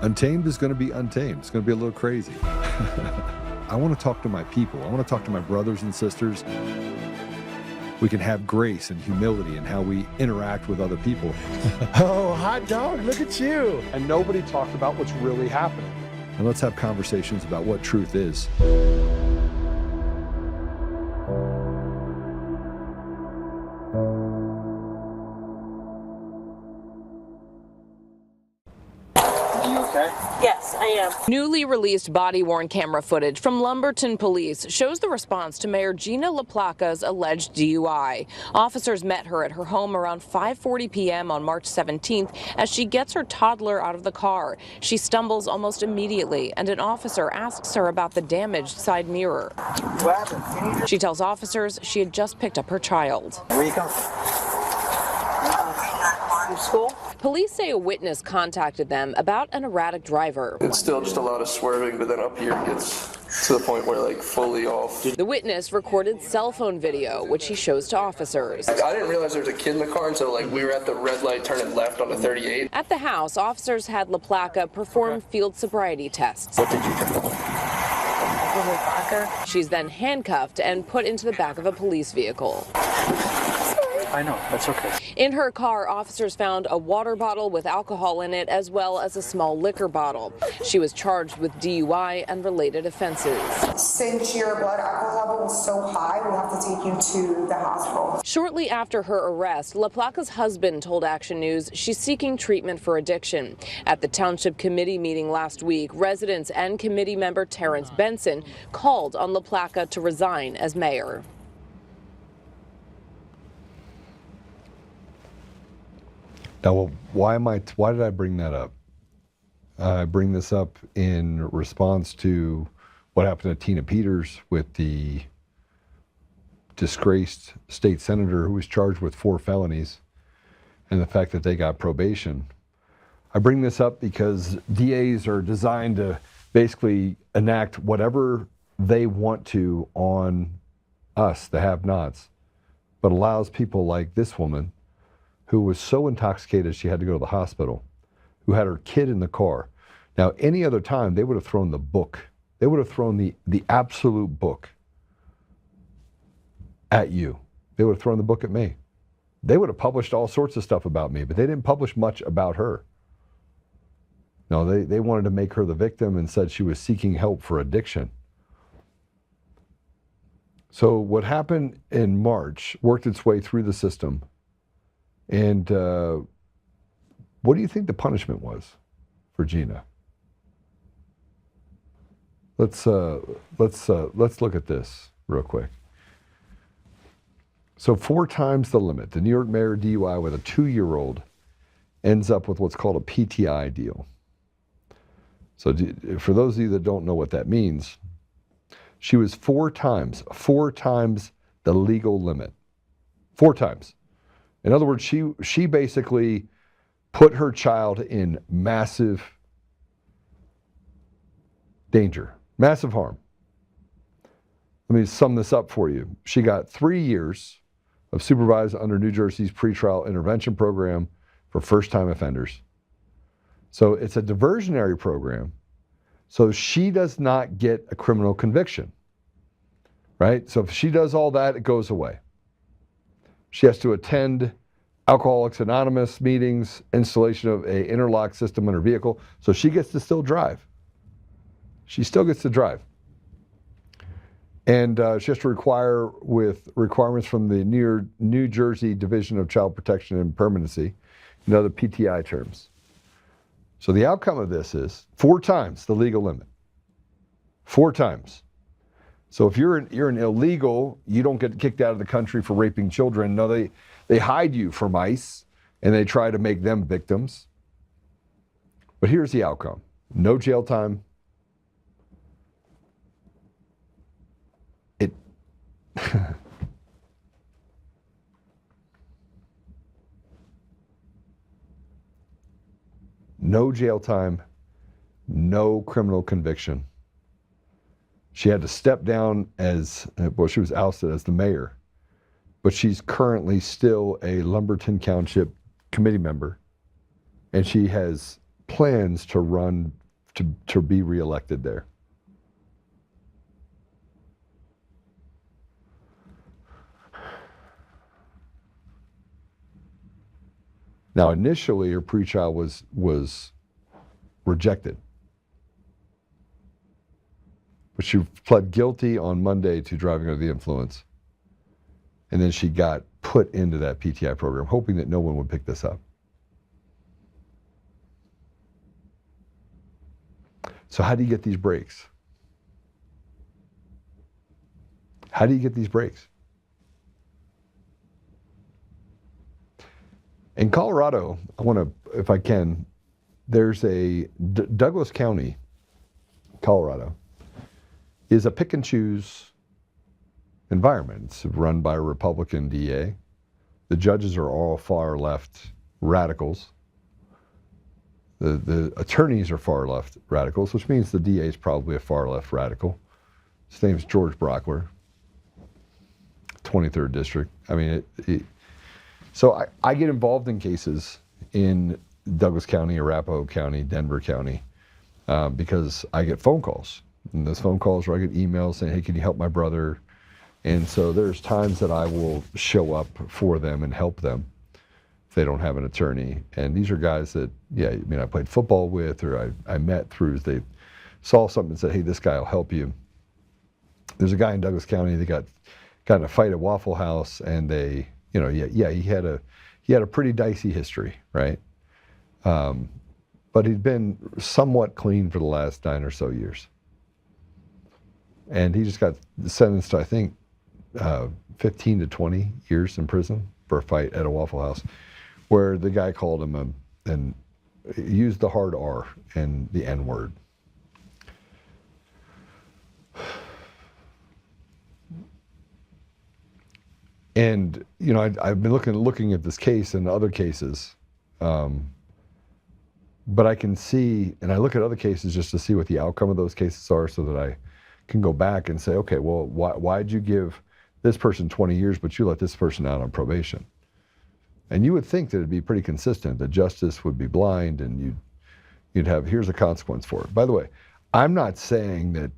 Untamed is going to be untamed. It's going to be a little crazy. I want to talk to my people. I want to talk to my brothers and sisters. We can have grace and humility in how we interact with other people. Oh, hot dog, look at you. And nobody talked about what's really happening. And let's have conversations about what truth is. Yes, I am. Newly released body-worn camera footage from Lumberton Police shows the response to Mayor Gina LaPlaca's alleged DUI. Officers met her at her home around 5:40 p.m. on March 17th as she gets her toddler out of the car. She stumbles almost immediately, and an officer asks her about the damaged side mirror. What happened? She tells officers she had just picked up her child. Where you come from school? Police say a witness contacted them about an erratic driver. It's still just a lot of swerving, but then up here it gets to the point where like fully off. The witness recorded cell phone video, which he shows to officers. I didn't realize there was a kid in the car until like we were at the red light turning left on the 38. At the house, officers had LaPlaca perform field sobriety tests. What did you drink? She's then handcuffed and put into the back of a police vehicle. I know, that's okay. In her car, officers found a water bottle with alcohol in it, as well as a small liquor bottle. She was charged with DUI and related offenses. Since your blood alcohol level was so high, we have to take you to the hospital. Shortly after her arrest, LaPlaca's husband told Action News she's seeking treatment for addiction. At the Township Committee meeting last week, residents and committee member Terrence Benson called on LaPlaca to resign as mayor. Now, why did I bring that up? I bring this up in response to what happened to Tina Peters with the disgraced state senator who was charged with 4 felonies and the fact that they got probation. I bring this up because DAs are designed to basically enact whatever they want to on us, the have-nots, but allows people like this woman who was so intoxicated she had to go to the hospital, who had her kid in the car. Now, any other time, they would have thrown the book. They would have thrown the absolute book at you. They would have thrown the book at me. They would have published all sorts of stuff about me, but they didn't publish much about her. No, they wanted to make her the victim and said she was seeking help for addiction. So what happened in March worked its way through the system. And what do you think the punishment was for Gina? Let's look at this real quick. So 4 times the limit. The New York mayor DUI with a 2-year-old ends up with what's called a PTI deal. So for those of you that don't know what that means, she was 4 times the legal limit. 4 times. In other words, she basically put her child in massive danger, massive harm. Let me sum this up for you. She got 3 years of supervised under New Jersey's pretrial intervention program for first-time offenders. So it's a diversionary program. So she does not get a criminal conviction, right? So if she does all that, it goes away. She has to attend Alcoholics Anonymous meetings, installation of an interlock system in her vehicle. So she gets to still drive. She still gets to drive. And she has to require with requirements from the New Jersey Division of Child Protection and Permanency, and other PTI terms. So the outcome of this is 4 times the legal limit. 4 times. So if you're an illegal, you don't get kicked out of the country for raping children. No, they hide you from ICE and they try to make them victims. But here's the outcome. No jail time. No jail time, no criminal conviction. She had to step down she was ousted as the mayor, but she's currently still a Lumberton Township committee member, and she has plans to run to be reelected there. Now, initially, her pretrial was rejected, but she pled guilty on Monday to driving under the influence, and then she got put into that PTI program, hoping that no one would pick this up. So how do you get these breaks? How do you get these breaks? In Colorado, I want to, if I can, there's a Douglas County, Colorado, is a pick and choose environment. It's run by a Republican DA. The judges are all far left radicals. The attorneys are far left radicals, which means the DA is probably a far left radical. His name's George Brockler, 23rd District. I mean, so I get involved in cases in Douglas County, Arapahoe County, Denver County, because I get phone calls. And those phone calls where I get emails saying, hey, can you help my brother? And so there's times that I will show up for them and help them if they don't have an attorney. And these are guys that, yeah, I mean, I played football with, or I met through, they saw something and said, hey, this guy will help you. There's a guy in Douglas County that got in a fight at Waffle House, and they, you know, he had a pretty dicey history, right? But he'd been somewhat clean for the last 9 or so years. And he just got sentenced to, I think, 15 to 20 years in prison for a fight at a Waffle House, where the guy called him and used the hard R and the N word. And, you know, I've been looking at this case and other cases, but I can see, and I look at other cases just to see what the outcome of those cases are, so that I can go back and say, okay, well, why'd you give this person 20 years, but you let this person out on probation? And you would think that it'd be pretty consistent, that justice would be blind, and you'd have, here's a consequence for it. By the way, I'm not saying that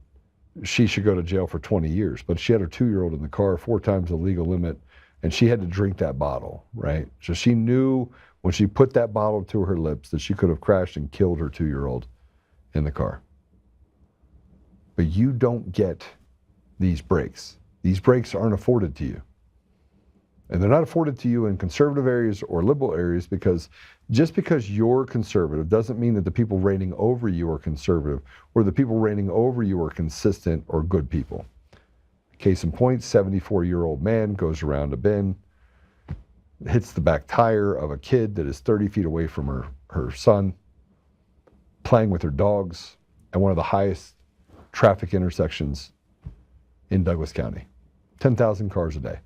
she should go to jail for 20 years, but she had her 2-year-old in the car 4 times the legal limit, and she had to drink that bottle, right? So she knew when she put that bottle to her lips that she could have crashed and killed her 2-year-old in the car. But you don't get these breaks. These breaks aren't afforded to you. And they're not afforded to you in conservative areas or liberal areas, because just because you're conservative doesn't mean that the people reigning over you are conservative, or the people reigning over you are consistent or good people. Case in point, 74-year-old man goes around a bend, hits the back tire of a kid that is 30 feet away from her son, playing with her dogs at one of the highest traffic intersections in Douglas County. 10,000 cars a day.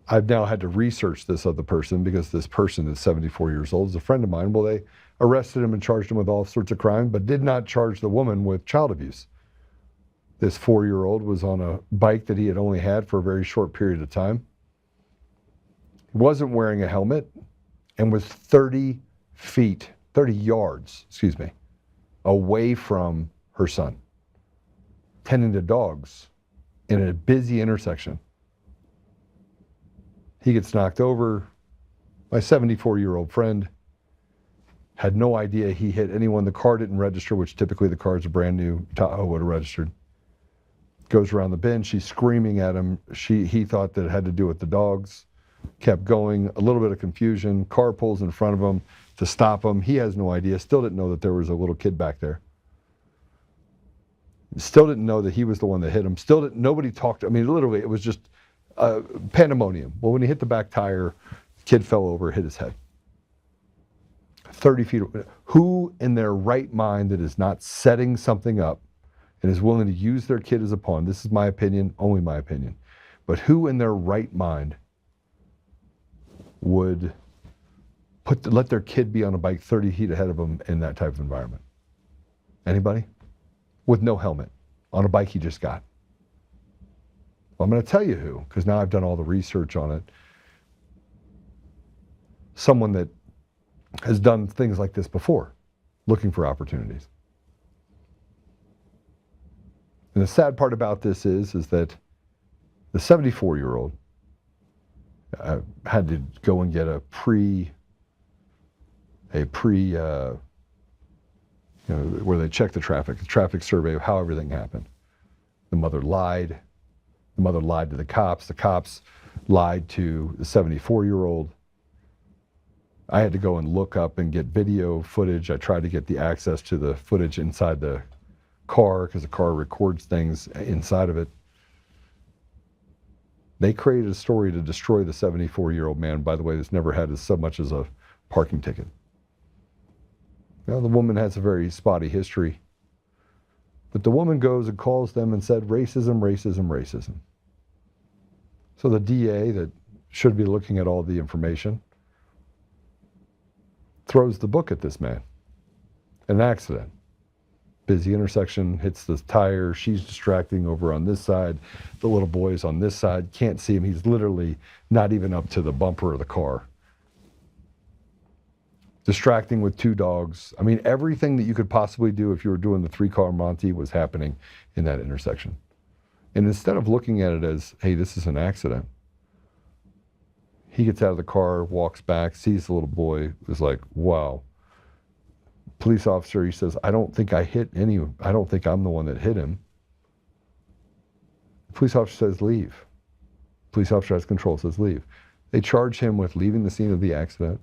I've now had to research this other person, because this person is 74 years old, is a friend of mine. Well, they arrested him and charged him with all sorts of crime, but did not charge the woman with child abuse. This 4-year-old was on a bike that he had only had for a very short period of time. He wasn't wearing a helmet and was 30 yards, away from her son, tending to dogs in a busy intersection. He gets knocked over. My 74-year-old friend had no idea he hit anyone. The car didn't register, which typically the cars are brand new. Tahoe would have registered. Goes around the bend. She's screaming at him. He thought that it had to do with the dogs. Kept going. A little bit of confusion. Car pulls in front of him to stop him. He has no idea. Still didn't know that there was a little kid back there. Still didn't know that he was the one that hit him. Still didn't. Nobody talked. I mean, literally, it was just pandemonium. Well, when he hit the back tire, the kid fell over, hit his head. 30 feet. Who in their right mind that is not setting something up and is willing to use their kid as a pawn? This is my opinion, only my opinion. But who in their right mind would let their kid be on a bike 30 feet ahead of them in that type of environment? Anybody? With no helmet, on a bike he just got. Well, I'm going to tell you who, because now I've done all the research on it. Someone that has done things like this before, looking for opportunities. And the sad part about this is that the 74-year-old had to go and get where they check the traffic survey of how everything happened. The mother lied. The mother lied to the cops. The cops lied to the 74-year-old. I had to go and look up and get video footage. I tried to get the access to the footage inside the car because the car records things inside of it. They created a story to destroy the 74-year-old man, by the way, that's never had so much as a parking ticket. The woman has a very spotty history. But the woman goes and calls them and said, racism, racism, racism. So the DA that should be looking at all the information throws the book at this man. An accident. Busy intersection, hits the tire, she's distracting over on this side, the little boy's on this side, can't see him, he's literally not even up to the bumper of the car. Distracting with two dogs. I mean, everything that you could possibly do if you were doing the three-car Monty was happening in that intersection. And instead of looking at it as, hey, this is an accident, he gets out of the car, walks back, sees the little boy, is like, wow. Police officer, he says, I don't think I'm the one that hit him. Police officer says, leave. Police officer has control, says, leave. They charge him with leaving the scene of the accident.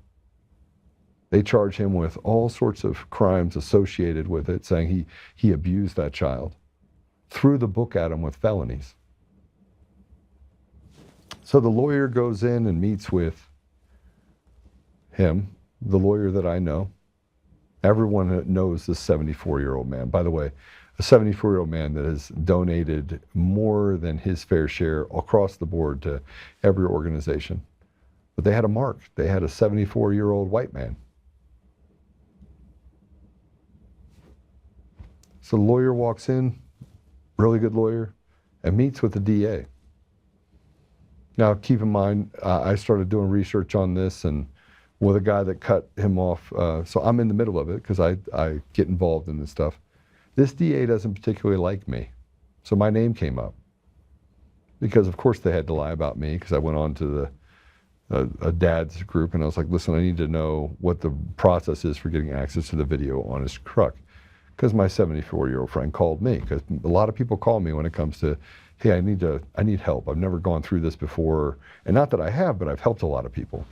They charge him with all sorts of crimes associated with it, saying he abused that child. Threw the book at him with felonies. So the lawyer goes in and meets with him, the lawyer that I know. Everyone knows this 74-year-old man. By the way, a 74-year-old man that has donated more than his fair share across the board to every organization. But they had a mark. They had a 74-year-old white man. So the lawyer walks in, really good lawyer, and meets with the DA. Now, keep in mind, I started doing research on this and with a guy that cut him off. So I'm in the middle of it because I get involved in this stuff. This DA doesn't particularly like me. So my name came up. Because, of course, they had to lie about me because I went on to a dad's group and I was like, listen, I need to know what the process is for getting access to the video on his truck. Because my 74-year-old friend called me, because a lot of people call me when it comes to, hey, I need help. I've never gone through this before. And not that I have, but I've helped a lot of people.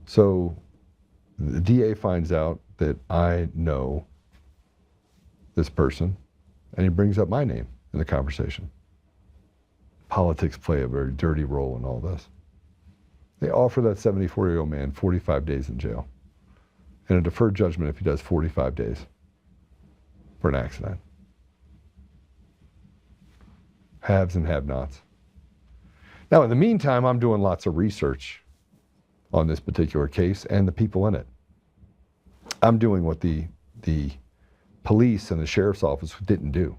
So the DA finds out that I know this person, and he brings up my name in the conversation. Politics play a very dirty role in all this. They offer that 74-year-old man 45 days in jail. And a deferred judgment if he does 45 days for an accident. Haves and have-nots. Now, in the meantime, I'm doing lots of research on this particular case and the people in it. I'm doing what the police and the sheriff's office didn't do.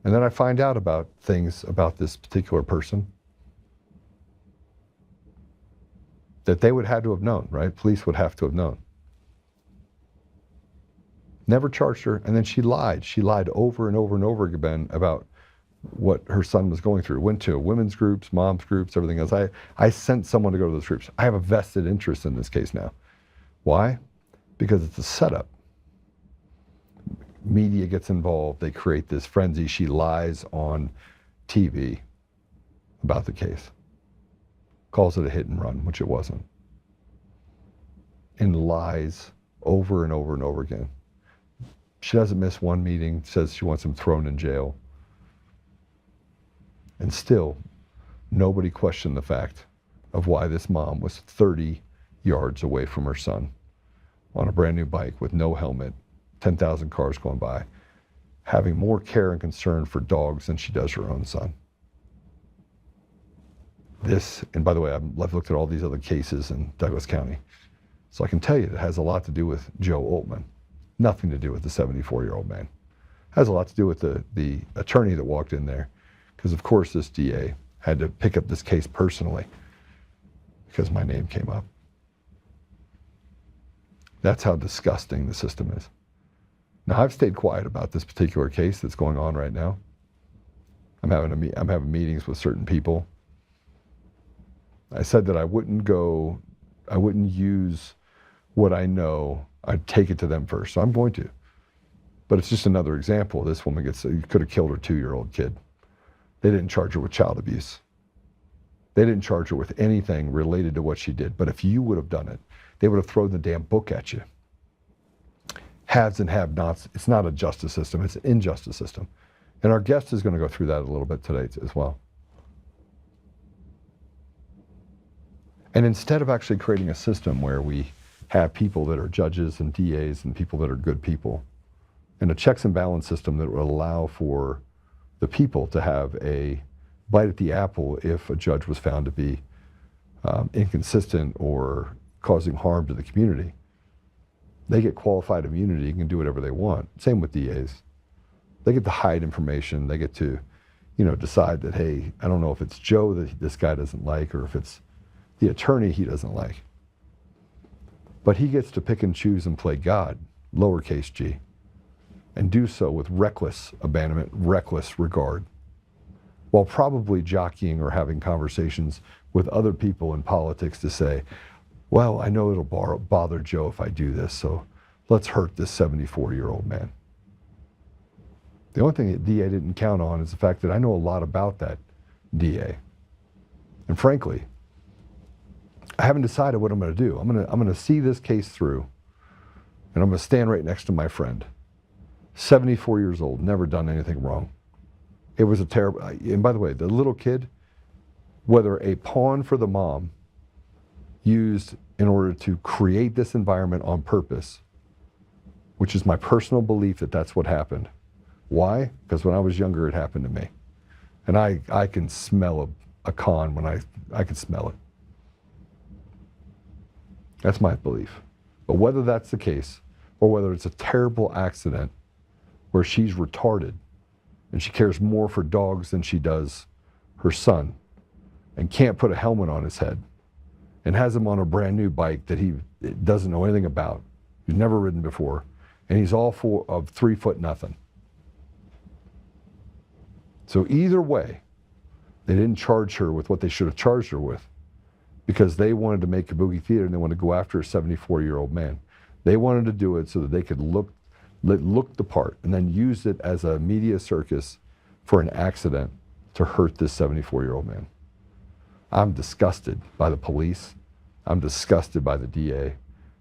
And then I find out about things about this particular person that they would have to have known, right? Police would have to have known. Never charged her, and then she lied. She lied over and over and over again about what her son was going through. Went to women's groups, moms groups, everything else. I sent someone to go to those groups. I have a vested interest in this case now. Why? Because it's a setup. Media gets involved. They create this frenzy. She lies on TV about the case. Calls it a hit and run, which it wasn't. And lies over and over and over again. She doesn't miss one meeting, says she wants him thrown in jail. And still, nobody questioned the fact of why this mom was 30 yards away from her son on a brand new bike with no helmet, 10,000 cars going by, having more care and concern for dogs than she does her own son. This, and by the way, I've looked at all these other cases in Douglas County. So I can tell you it has a lot to do with Joe Oltmann. Nothing to do with the 74-year-old man. It has a lot to do with the attorney that walked in there. Because of course this DA had to pick up this case personally. because my name came up. That's how disgusting the system is. Now, I've stayed quiet about this particular case that's going on right now. I'm having meetings with certain people. I said that I wouldn't use what I know. I'd take it to them first. So I'm going to. But it's just another example. This woman could have killed her 2-year-old kid. They didn't charge her with child abuse. They didn't charge her with anything related to what she did. But if you would have done it, they would have thrown the damn book at you. Haves and have-nots. It's not a justice system. It's an injustice system. And our guest is going to go through that a little bit today as well. And instead of actually creating a system where we have people that are judges and DAs and people that are good people, and a checks and balance system that will allow for the people to have a bite at the apple if a judge was found to be inconsistent or causing harm to the community. They get qualified immunity and can do whatever they want. Same with DAs. They get to hide information. They get to, decide that, hey, I don't know if it's Joe that this guy doesn't like or if it's the attorney he doesn't like. But he gets to pick and choose and play God, lowercase g, and do so with reckless abandonment, reckless regard, while probably jockeying or having conversations with other people in politics to say, well, I know it'll bother Joe if I do this, so let's hurt this 74-year-old man. The only thing that DA didn't count on is the fact that I know a lot about that DA. And frankly, I haven't decided what I'm going to do. I'm going to see this case through, and I'm going to stand right next to my friend. 74 years old, never done anything wrong. It was a terrible, and by the way, the little kid, whether a pawn for the mom used in order to create this environment on purpose, which is my personal belief that that's what happened. Why? Because when I was younger, it happened to me. And I can smell a con when I can smell it. That's my belief. But whether that's the case, or whether it's a terrible accident where she's retarded and she cares more for dogs than she does her son and can't put a helmet on his head and has him on a brand new bike that he doesn't know anything about, he's never ridden before, and he's all of 3 foot nothing. So either way, they didn't charge her with what they should have charged her with because they wanted to make Kabuki theater and they wanted to go after a 74-year-old man. They wanted to do it so that they could look the part and then use it as a media circus for an accident to hurt this 74-year-old man. I'm disgusted by the police. I'm disgusted by the DA.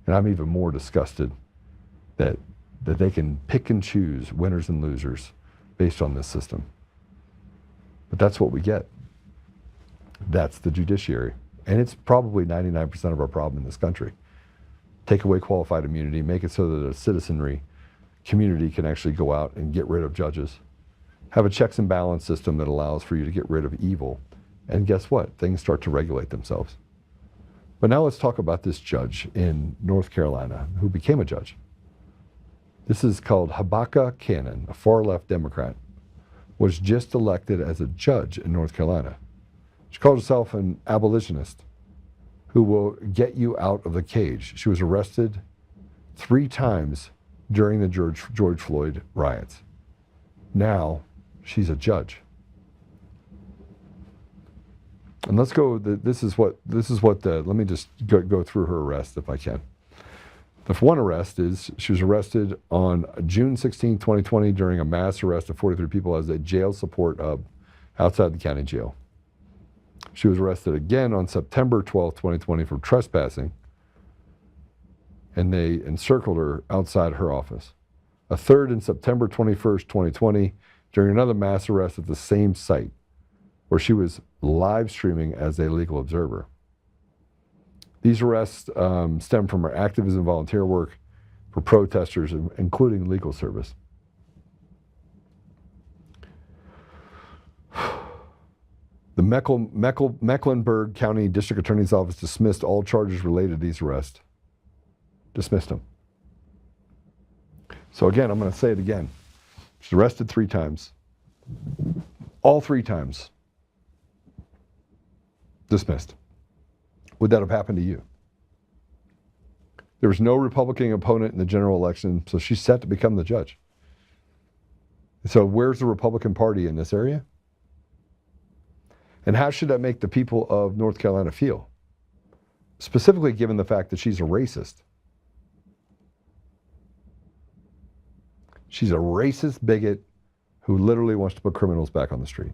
And I'm even more disgusted that they can pick and choose winners and losers based on this system. But that's what we get. That's the judiciary. And it's probably 99% of our problem in this country. Take away qualified immunity, make it so that a citizenry community can actually go out and get rid of judges. Have a checks and balance system that allows for you to get rid of evil. And guess what? Things start to regulate themselves. But now let's talk about this judge in North Carolina who became a judge. This is called Habekah Cannon, a far-left Democrat, was just elected as a judge in North Carolina. She called herself an abolitionist who will get you out of the cage. She was arrested 3 times during the George Floyd riots. Now she's a judge. And let's go, let me just go through her arrest if I can. The one arrest is, she was arrested on June 16, 2020 during a mass arrest of 43 people as a jail support hub outside the county jail. She was arrested again on September 12, 2020 for trespassing, and they encircled her outside her office. A third in September 21st, 2020 during another mass arrest at the same site where she was live streaming as a legal observer. These arrests stem from her activism and volunteer work for protesters, including legal service. The Mecklenburg County District Attorney's Office dismissed all charges related to these arrests. Dismissed them. So again, I'm going to say it again. She's arrested 3 times. All 3 times dismissed would that have happened to you? There was no Republican opponent in the general election, so she's set to become the judge. So where's the Republican Party in this area? And how should that make the people of North Carolina feel? Specifically given the fact that she's a racist. She's a racist bigot who literally wants to put criminals back on the street.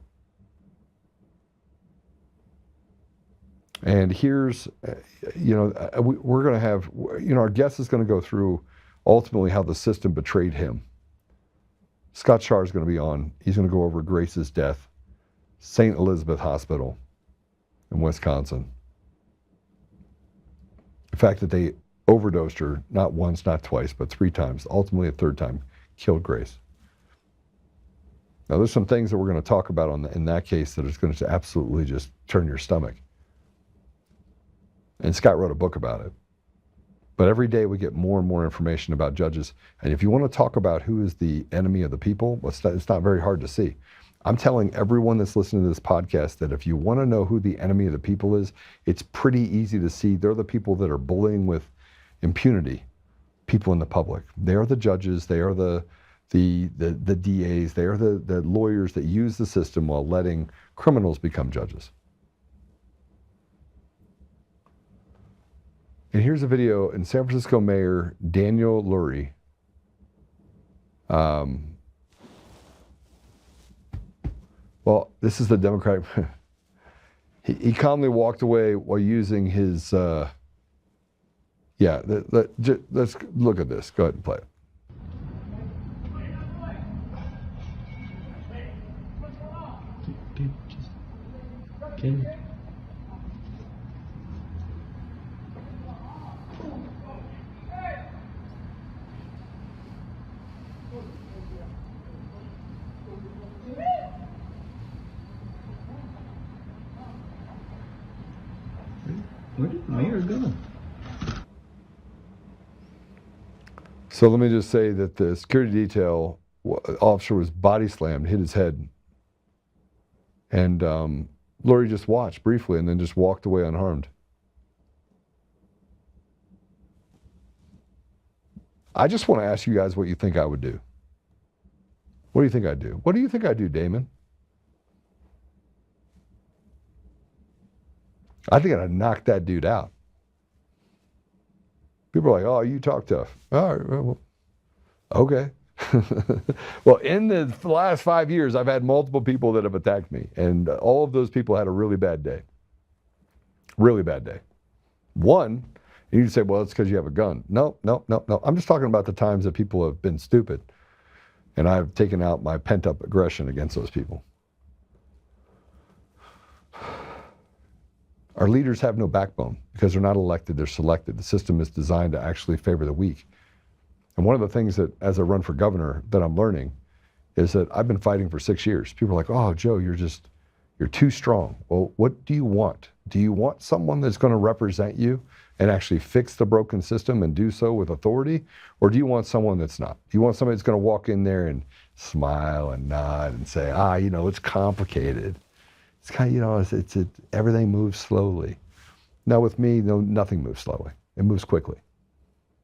And here's, we're going to have, our guest is going to go through ultimately how the system betrayed him. Scott Schara is going to be on. He's going to go over Grace's death, St. Elizabeth Hospital in Wisconsin. The fact that they overdosed her, not once, not twice, but 3 times, ultimately a 3rd time, killed Grace. Now, there's some things that we're going to talk about in that case that is going to absolutely just turn your stomach. And Scott wrote a book about it. But every day we get more and more information about judges. And if you want to talk about who is the enemy of the people, it's not very hard to see. I'm telling everyone that's listening to this podcast that if you want to know who the enemy of the people is, it's pretty easy to see. They're the people that are bullying with impunity people in the public. They are the judges. They are the DAs. They are the lawyers that use the system while letting criminals become judges. And here's a video in San Francisco Mayor Daniel Lurie. Well, this is the Democratic. He calmly walked away while using his. Let's look at this. Go ahead and play it. Where did the mayor go? So let me just say that the security detail officer was body slammed, hit his head. And Lurie just watched briefly and then just walked away unharmed. I just want to ask you guys what you think I would do. What do you think I'd do? What do you think I'd do, Damon? I think I'd knock that dude out. People are like, oh, you talk tough. All right, well, okay. Well, in the last 5 years, I've had multiple people that have attacked me, and all of those people had a really bad day. Really bad day. One, and you say, well, it's because you have a gun. No. I'm just talking about the times that people have been stupid, and I've taken out my pent-up aggression against those people. Our leaders have no backbone because they're not elected, they're selected. The system is designed to actually favor the weak. And one of the things that, as I run for governor, that I'm learning is that I've been fighting for 6 years. People are like, oh, Joe, you're too strong. Well, what do you want? Do you want someone that's going to represent you and actually fix the broken system and do so with authority? Or do you want someone that's not? Do you want somebody that's going to walk in there and smile and nod and say, it's complicated. It's kind of, everything moves slowly. Now with me, nothing moves slowly. It moves quickly.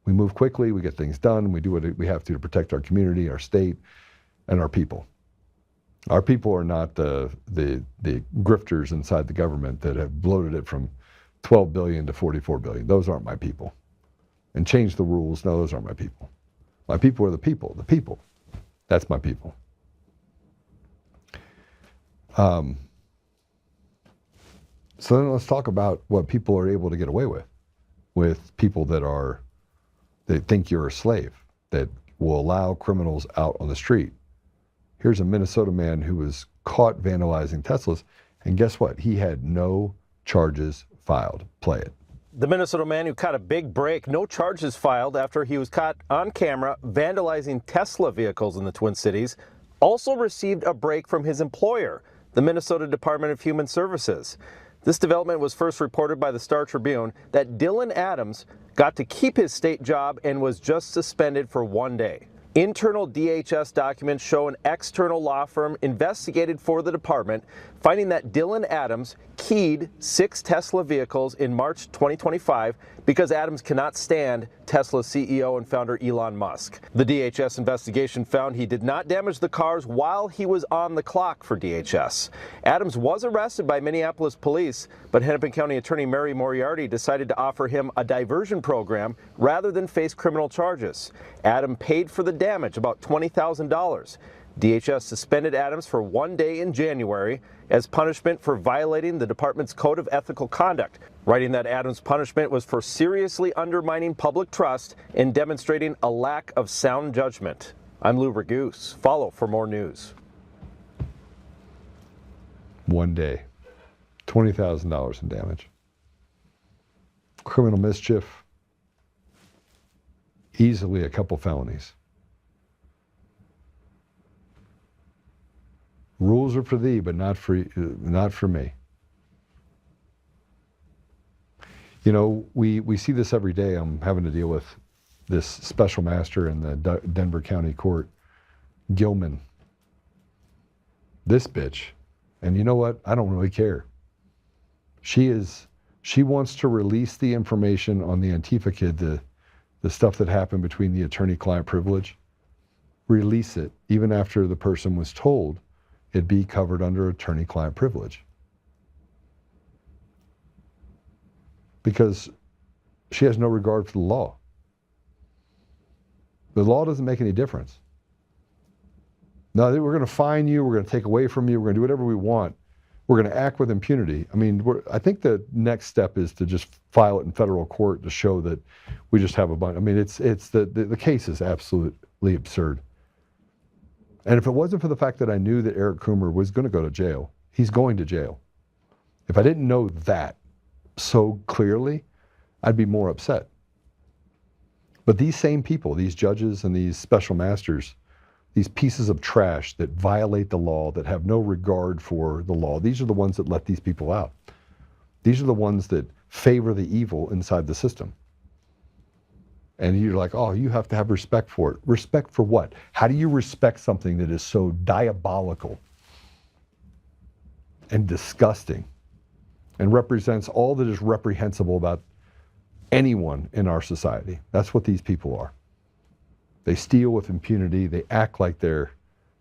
We move quickly, we get things done, we do what we have to protect our community, our state, and our people. Our people are not the grifters inside the government that have bloated it from 12 billion to 44 billion. Those aren't my people. And change the rules, no, those aren't my people. My people are the people. That's my people. So then let's talk about what people are able to get away with people that think you're a slave, that will allow criminals out on the street. Here's a Minnesota man who was caught vandalizing Teslas, and guess what? He had no charges filed. Play it. The Minnesota man who caught a big break, no charges filed after he was caught on camera vandalizing Tesla vehicles in the Twin Cities, also received a break from his employer, the Minnesota Department of Human Services. This development was first reported by the Star Tribune that Dylan Adams got to keep his state job and was just suspended for 1 day. Internal DHS documents show an external law firm investigated for the department, finding that Dylan Adams keyed 6 Tesla vehicles in March 2025 because Adams cannot stand Tesla's CEO and founder Elon Musk. The DHS investigation found he did not damage the cars while he was on the clock for DHS. Adams was arrested by Minneapolis police, but Hennepin County Attorney Mary Moriarty decided to offer him a diversion program rather than face criminal charges. Adam paid for the damage, about $20,000. DHS suspended Adams for 1 day in January as punishment for violating the department's code of ethical conduct, writing that Adams' punishment was for seriously undermining public trust and demonstrating a lack of sound judgment. I'm Lou Ragoose. Follow for more news. 1 day, $20,000 in damage. Criminal mischief, easily a couple felonies. Rules are for thee, but not for me. You know, we see this every day. I'm having to deal with this special master in the Denver County Court, Gilman. This bitch. And you know what? I don't really care. She wants to release the information on the Antifa kid, the stuff that happened between the attorney-client privilege. Release it, even after the person was told it'd be covered under attorney-client privilege. Because she has no regard for the law. The law doesn't make any difference. No, we're going to fine you, we're going to take away from you, we're going to do whatever we want. We're going to act with impunity. I mean, I think the next step is to just file it in federal court to show that we just have a bunch. I mean, the case is absolutely absurd. And if it wasn't for the fact that I knew that Eric Coomer was going to go to jail, he's going to jail. If I didn't know that so clearly, I'd be more upset. But these same people, these judges and these special masters, these pieces of trash that violate the law, that have no regard for the law, these are the ones that let these people out. These are the ones that favor the evil inside the system. And you're like, oh, you have to have respect for it. Respect for what? How do you respect something that is so diabolical and disgusting and represents all that is reprehensible about anyone in our society? That's what these people are. They steal with impunity. They act like they're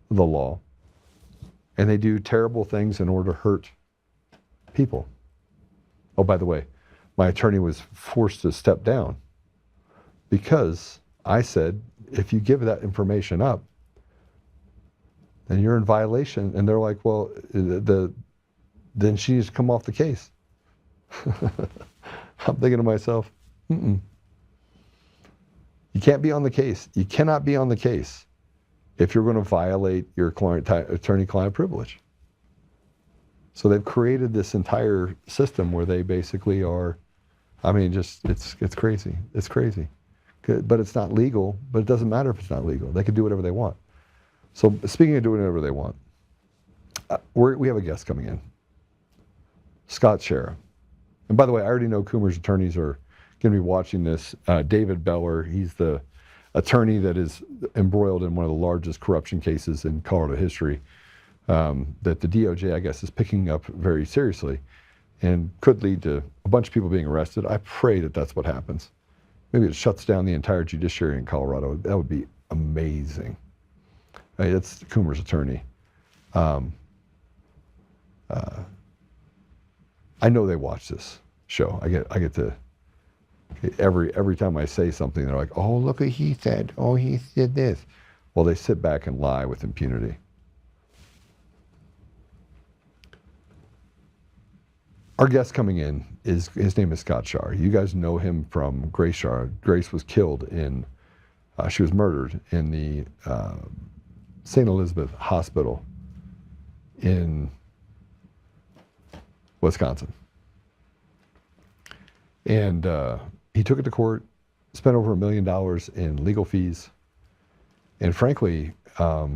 the law. And they do terrible things in order to hurt people. Oh, by the way, my attorney was forced to step down because I said, if you give that information up, then you're in violation. And they're like, well, then she needs to come off the case. I'm thinking to myself, You can't be on the case. You cannot be on the case if you're going to violate your attorney-client privilege. So they've created this entire system where they basically are, I mean, just, it's crazy. It's crazy. But it's not legal, but it doesn't matter if it's not legal. They can do whatever they want. So speaking of doing whatever they want, we have a guest coming in, Scott Schara. And by the way, I already know Coomer's attorneys are going to be watching this. David Beller, he's the attorney that is embroiled in one of the largest corruption cases in Colorado history, that the DOJ, I guess, is picking up very seriously and could lead to a bunch of people being arrested. I pray that that's what happens. Maybe it shuts down the entire judiciary in Colorado. That would be amazing. That's Coomer's attorney. I know they watch this show. I get to, every time I say something, they're like, oh, look what he said. Oh, he did this. Well, they sit back and lie with impunity. Our guest coming in, his name is Scott Schara. You guys know him from Grace Schara. Grace was killed she was murdered in the St. Elizabeth Hospital in Wisconsin. And he took it to court, spent over $1 million in legal fees. And frankly, I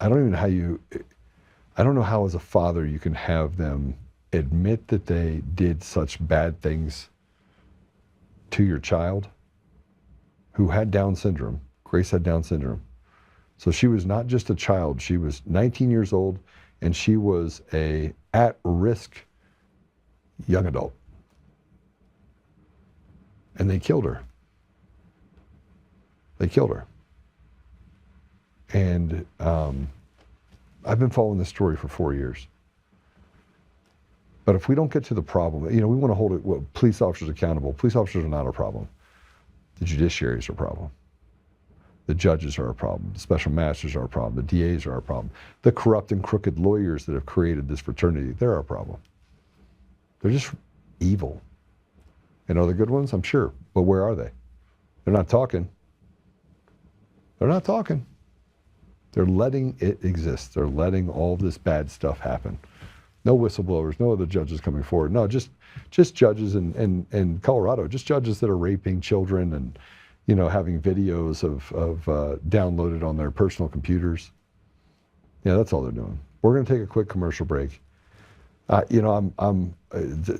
don't know how as a father you can have them admit that they did such bad things to your child who had Down syndrome. Grace had Down syndrome. So she was not just a child. She was 19 years old, and she was a at-risk young adult. And they killed her. They killed her. And I've been following this story for 4 years. But if we don't get to the problem, we want to hold police officers accountable. Police officers are not a problem. The judiciary is a problem. The judges are a problem. The special masters are a problem. The DAs are a problem. The corrupt and crooked lawyers that have created this fraternity, they're a problem. They're just evil. And are the good ones? I'm sure. But where are they? They're not talking. They're not talking. They're letting it exist. They're letting all this bad stuff happen. No whistleblowers, no other judges coming forward. No, just judges in Colorado, just judges that are raping children and, having videos of downloaded on their personal computers. Yeah, that's all they're doing. We're going to take a quick commercial break.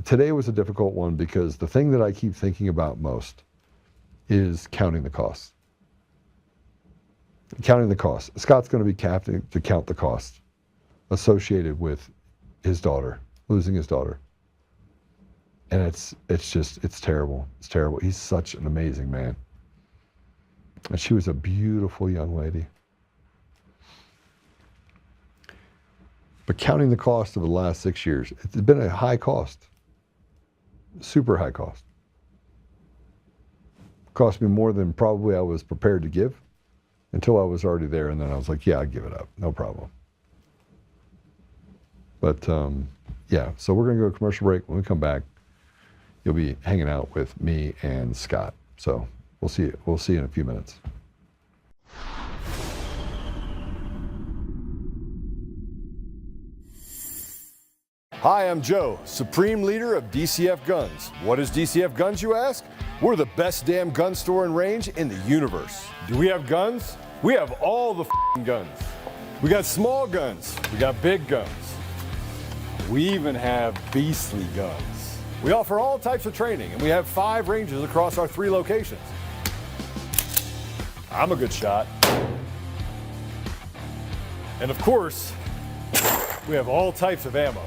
Today was a difficult one because the thing that I keep thinking about most is counting the costs. Counting the costs. Scott's going to be captain to count the costs associated with his daughter, losing his daughter. And it's terrible. It's terrible. He's such an amazing man. And she was a beautiful young lady. But counting the cost of the last 6 years, it's been a high cost, super high cost. Cost me more than probably I was prepared to give until I was already there. And then I was like, yeah, I'd give it up. No problem. But yeah, so we're going to go to commercial break. When we come back, you'll be hanging out with me and Scott. So we'll see you in a few minutes. Hi, I'm Joe, Supreme Leader of DCF Guns. What is DCF Guns, you ask? We're the best damn gun store and range in the universe. Do we have guns? We have all the guns. We got small guns. We got big guns. We even have beastly guns. We offer all types of training, and we have 5 ranges across our 3 locations. I'm a good shot. And of course, we have all types of ammo.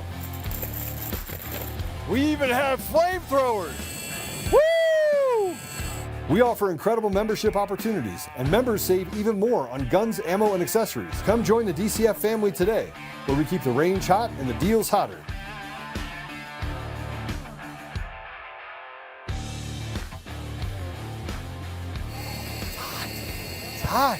We even have flamethrowers. Woo! We offer incredible membership opportunities, and members save even more on guns, ammo, and accessories. Come join the DCF family today, where we keep the range hot and the deals hotter. It's hot.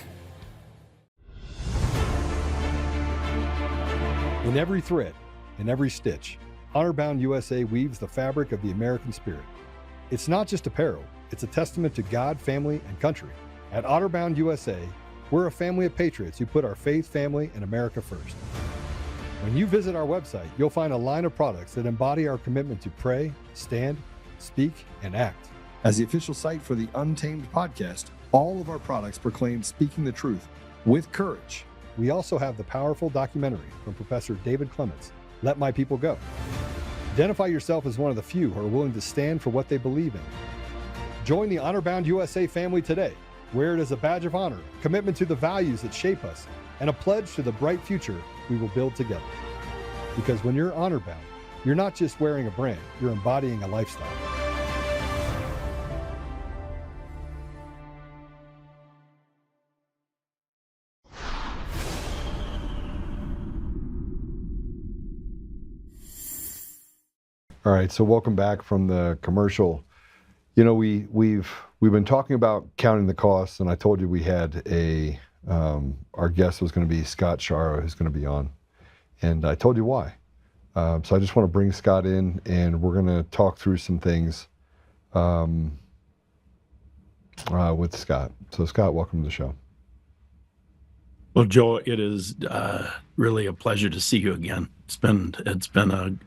In every thread, in every stitch, Honor-Bound USA weaves the fabric of the American spirit. It's not just apparel, it's a testament to God, family, and country. At Honor-Bound USA, we're a family of patriots who put our faith, family, and America first. When you visit our website, you'll find a line of products that embody our commitment to pray, stand, speak, and act. As the official site for the Untamed podcast, all of our products proclaim speaking the truth with courage. We also have the powerful documentary from Professor David Clements, Let My People Go. Identify yourself as one of the few who are willing to stand for what they believe in. Join the Honor-Bound USA family today. Wear it as a badge of honor, commitment to the values that shape us, and a pledge to the bright future we will build together. Because when you're honor-bound, you're not just wearing a brand, you're embodying a lifestyle. All right, so welcome back from the commercial. We've been talking about counting the costs, and I told you we had our guest was going to be Scott Schara, who's going to be on, and I told you why. So I just want to bring Scott in, and we're going to talk through some things with Scott. So Scott, welcome to the show. Well, Joe, it is really a pleasure to see you again. It's been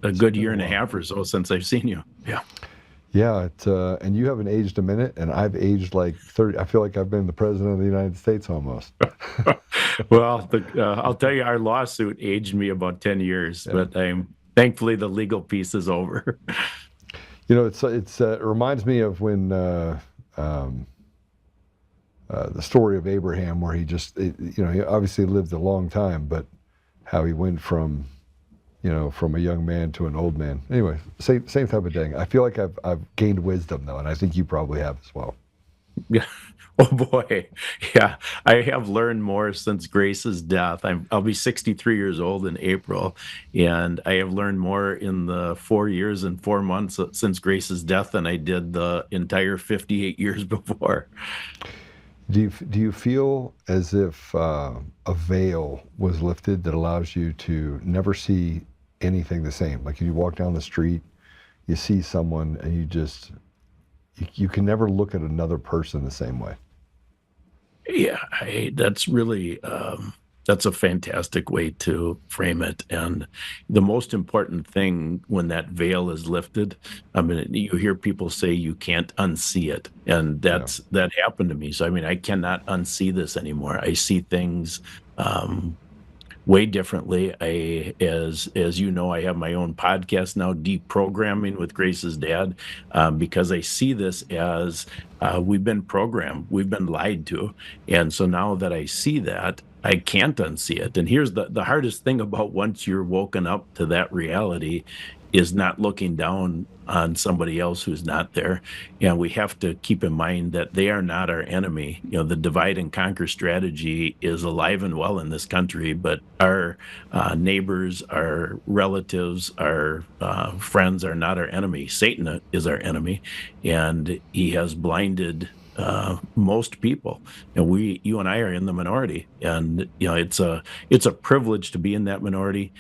a good year and a half or so since I've seen you. Yeah. Yeah, and you haven't aged a minute, and I've aged like 30. I feel like I've been the president of the United States almost. Well, I'll tell you, our lawsuit aged me about 10 years, yeah. But thankfully the legal piece is over. It reminds me of when the story of Abraham, where he just, he obviously lived a long time, but how he went from, from a young man to an old man. Anyway, same type of thing. I feel like I've gained wisdom though, and I think you probably have as well. Yeah. Oh boy. Yeah. I have learned more since Grace's death. I'll be 63 years old in April, and I have learned more in the 4 years and 4 months since Grace's death than I did the entire 58 years before. Do you feel as if a veil was lifted that allows you to never see anything the same? Like if you walk down the street, you see someone and you can never look at another person the same way. Yeah, that's really that's a fantastic way to frame it. And the most important thing when that veil is lifted, I mean, you hear people say you can't unsee it, and that happened to me. So I mean, I cannot unsee this anymore. I see things way differently. As you know, I have my own podcast now, Deprogramming with Grace's dad, because I see this as we've been programmed, we've been lied to, and so now that I see that, I can't unsee it. And here's the hardest thing about once you're woken up to that reality is not looking down on somebody else who's not there. And we have to keep in mind that they are not our enemy. The divide and conquer strategy is alive and well in this country, but our neighbors, our relatives, our friends are not our enemy. Satan is our enemy, and he has blinded most people, and you and I are in the minority, and it's a privilege to be in that minority.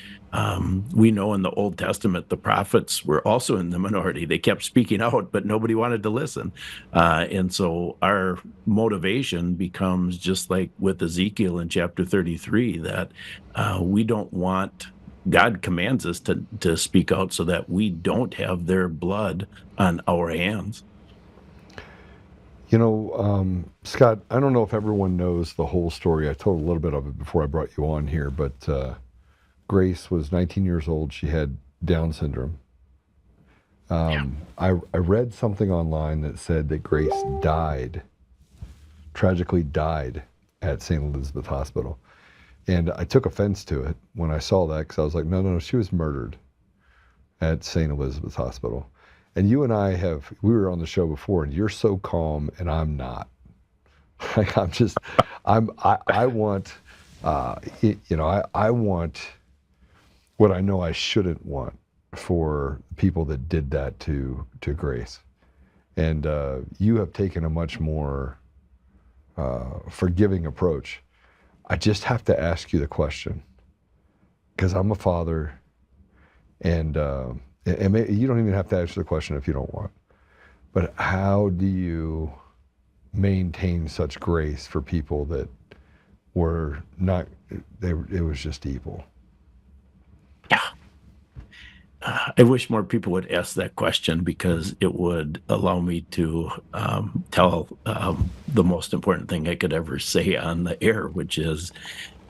We know in the Old Testament the prophets were also in the minority. They kept speaking out, but nobody wanted to listen, and so our motivation becomes just like with Ezekiel in chapter 33, that we don't want. God commands us to speak out so that we don't have their blood on our hands. Scott, I don't know if everyone knows the whole story. I told a little bit of it before I brought you on here, but Grace was 19 years old. She had Down syndrome. I read something online that said that Grace tragically died at St. Elizabeth Hospital. And I took offense to it when I saw that, because I was like, no, she was murdered at St. Elizabeth Hospital. And you and I we were on the show before, and you're so calm, and I'm not. Like I want, I want what I know I shouldn't want for people that did that to Grace. And you have taken a much more forgiving approach. I just have to ask you the question, because I'm a father, and you don't even have to answer the question if you don't want. But how do you maintain such grace for people that were not, it was just evil? Yeah. I wish more people would ask that question, because it would allow me to tell the most important thing I could ever say on the air, which is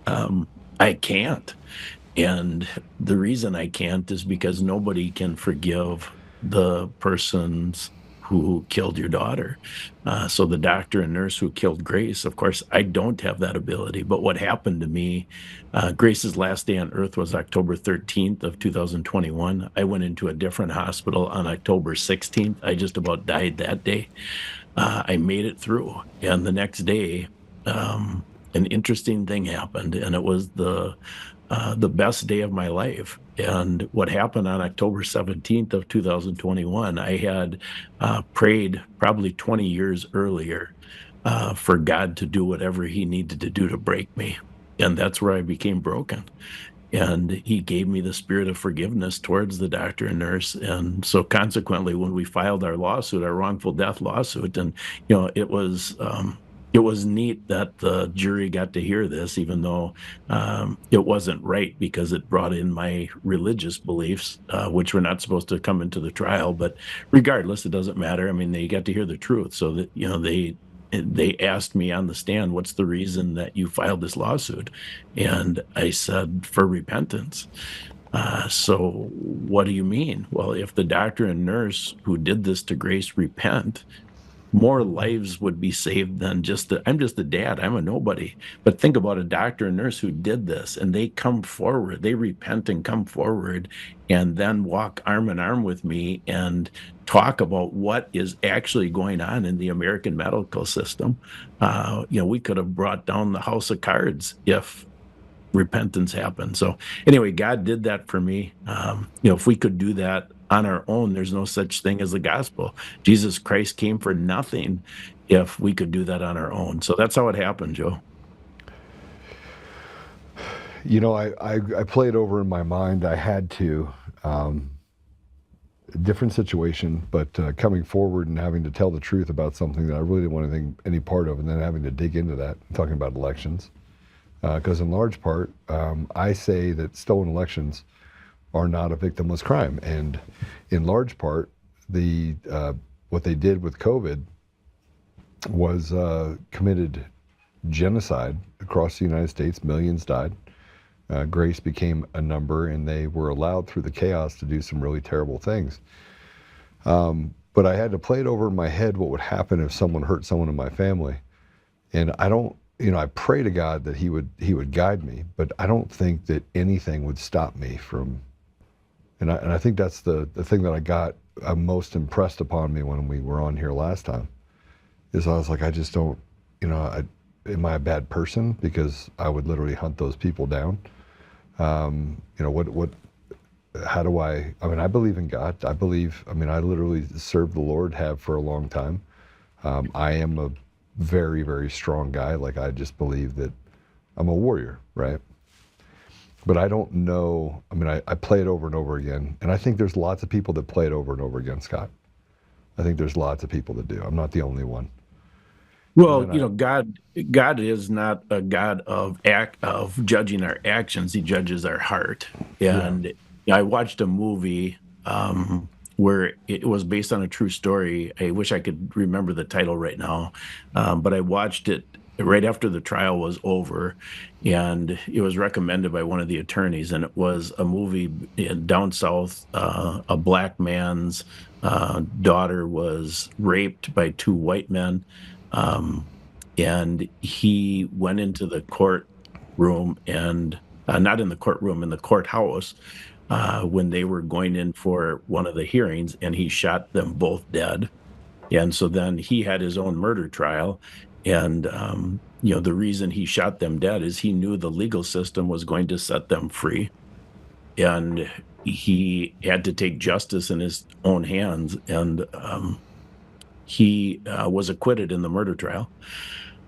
I can't. And the reason I can't is because nobody can forgive the persons who killed your daughter. So the doctor and nurse who killed Grace, of course, I don't have that ability. But what happened to me, Grace's last day on earth was October 13th of 2021. I went into a different hospital on October 16th. I just about died that day. I made it through. And the next day, an interesting thing happened, and it was the best day of my life. And what happened on October 17th of 2021, I had prayed probably 20 years earlier for God to do whatever he needed to do to break me. And that's where I became broken. And he gave me the spirit of forgiveness towards the doctor and nurse. And so consequently, when we filed our lawsuit, our wrongful death lawsuit, and it was neat that the jury got to hear this, even though it wasn't right, because it brought in my religious beliefs, which were not supposed to come into the trial. But regardless, it doesn't matter. I mean, they got to hear the truth. So that, they asked me on the stand, what's the reason that you filed this lawsuit? And I said, for repentance. So what do you mean? Well, if the doctor and nurse who did this to Grace repent, more lives would be saved than I'm just a dad. I'm a nobody. But think about a doctor and nurse who did this, and they come forward, they repent and come forward, and then walk arm in arm with me and talk about what is actually going on in the American medical system. We could have brought down the house of cards if repentance happened. So anyway, God did that for me. If we could do that on our own, there's no such thing as the gospel. Jesus Christ came for nothing if we could do that on our own. So that's how it happened, Joe. I played over in my mind. I had to, different situation, but coming forward and having to tell the truth about something that I really didn't want any part of, and then having to dig into that, talking about elections. Because in large part, I say that stolen elections are not a victimless crime. And in large part, what they did with COVID was committed genocide across the United States. Millions died. Grace became a number, and they were allowed through the chaos to do some really terrible things. But I had to play it over in my head what would happen if someone hurt someone in my family. And I pray to God that he would guide me, but I don't think that anything would stop me from, and I think that's the thing that I got most impressed upon me when we were on here last time, is I was like, I just don't, am I a bad person? Because I would literally hunt those people down. How do I believe in God. I literally serve the Lord, have for a long time. I am a very, very strong guy. Like, I just believe that I'm a warrior, right? But I don't know, I play it over and over again, and I think there's lots of people that play it over and over again, Scott. I think there's lots of people that do. I'm not the only one. Well, God is not a God of judging our actions. He judges our heart. And I watched a movie where it was based on a true story. I wish I could remember the title right now, but I watched it right after the trial was over, and it was recommended by one of the attorneys, and it was a movie down south. A black man's daughter was raped by two white men, and he went into the courtroom, and not in the courtroom, in the courthouse, when they were going in for one of the hearings, and he shot them both dead. And so then he had his own murder trial. And, the reason he shot them dead is he knew the legal system was going to set them free. And he had to take justice in his own hands. And he was acquitted in the murder trial.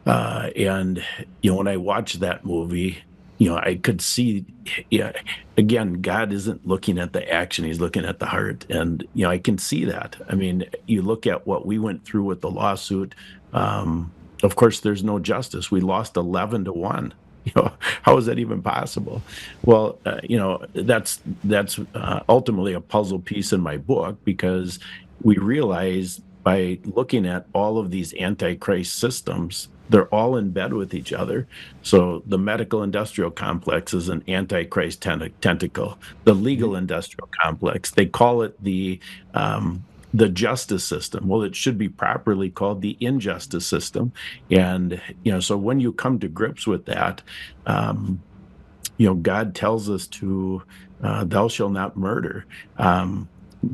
And when I watched that movie, I could see, again, God isn't looking at the action, he's looking at the heart. And, I can see that. You look at what we went through with the lawsuit. Of course, there's no justice. We lost 11-1. How is that even possible? Well, that's ultimately a puzzle piece in my book, because we realize by looking at all of these antichrist systems, they're all in bed with each other. So the medical industrial complex is an antichrist tentacle. The legal industrial complex, they call it the justice system. Well, it should be properly called the injustice system. And, so when you come to grips with that, God tells us to, thou shalt not murder.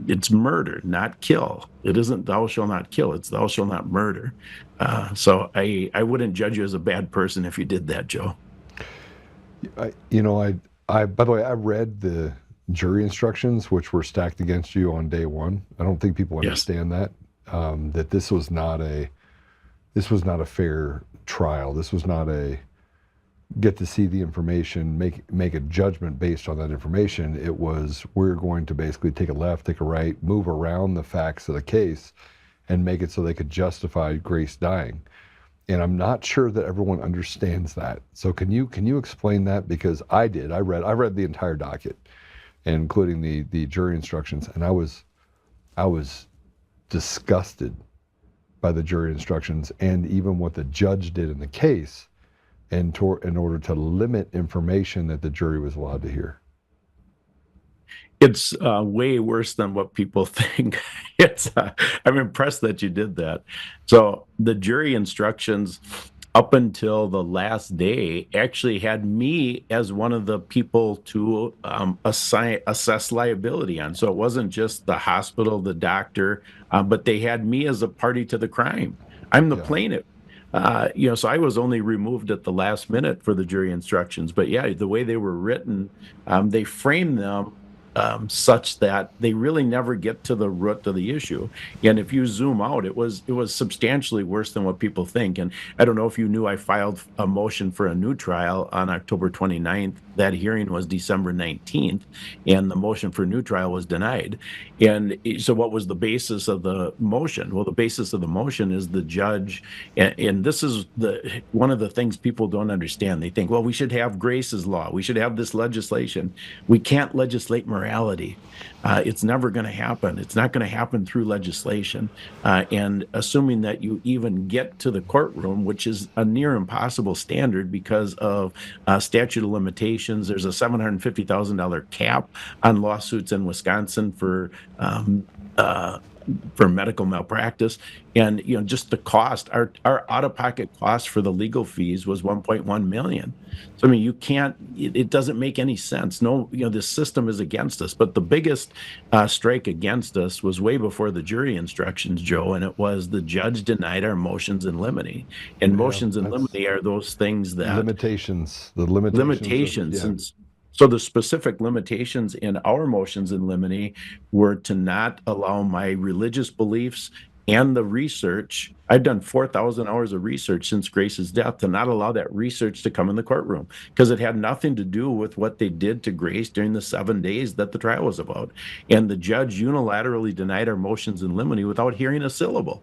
It's murder, not kill. It isn't thou shalt not kill. It's thou shalt not murder. So I wouldn't judge you as a bad person if you did that, Joe. By the way, I read the jury instructions, which were stacked against you on day one. I don't think people understand that this was not a fair trial. This was not a get to see the information, make a judgment based on that information. It was, we're going to basically take a left, take a right, move around the facts of the case and make it so they could justify Grace dying. And I'm not sure that everyone understands that. So can you explain that? Because I did. I read the entire docket, including the jury instructions, and I was disgusted by the jury instructions and even what the judge did in the case in order to limit information that the jury was allowed to hear. It's way worse than what people think. I'm impressed that you did that. So the jury instructions up until the last day actually had me as one of the people to assess liability on. So it wasn't just the hospital, the doctor, but they had me as a party to the crime. I'm the plaintiff. So I was only removed at the last minute for the jury instructions. But yeah, the way they were written, they framed them such that they really never get to the root of the issue. And if you zoom out, it was substantially worse than what people think. And I don't know if you knew, I filed a motion for a new trial on October 29th. That hearing was December 19th, and the motion for a new trial was denied. And so what was the basis of the motion? Well, the basis of the motion is the judge, and this is one of the things people don't understand. They think, well, we should have Grace's law. We should have this legislation. We can't legislate morality. It's never going to happen. It's not going to happen through legislation. And assuming that you even get to the courtroom, which is a near impossible standard because of statute of limitations. There's a $750,000 cap on lawsuits in Wisconsin for medical malpractice. And just the cost, our out-of-pocket cost for the legal fees was $1.1 million. So I mean, you can't, it doesn't make any sense. No, this system is against us. But the biggest strike against us was way before the jury instructions, Joe, and it was the judge denied our motions in limine. And motions in limine are those things that limitations. And so the specific limitations in our motions in limine were to not allow my religious beliefs and the research. I've done 4,000 hours of research since Grace's death, to not allow that research to come in the courtroom, because it had nothing to do with what they did to Grace during the 7 days that the trial was about. And the judge unilaterally denied our motions in limine without hearing a syllable.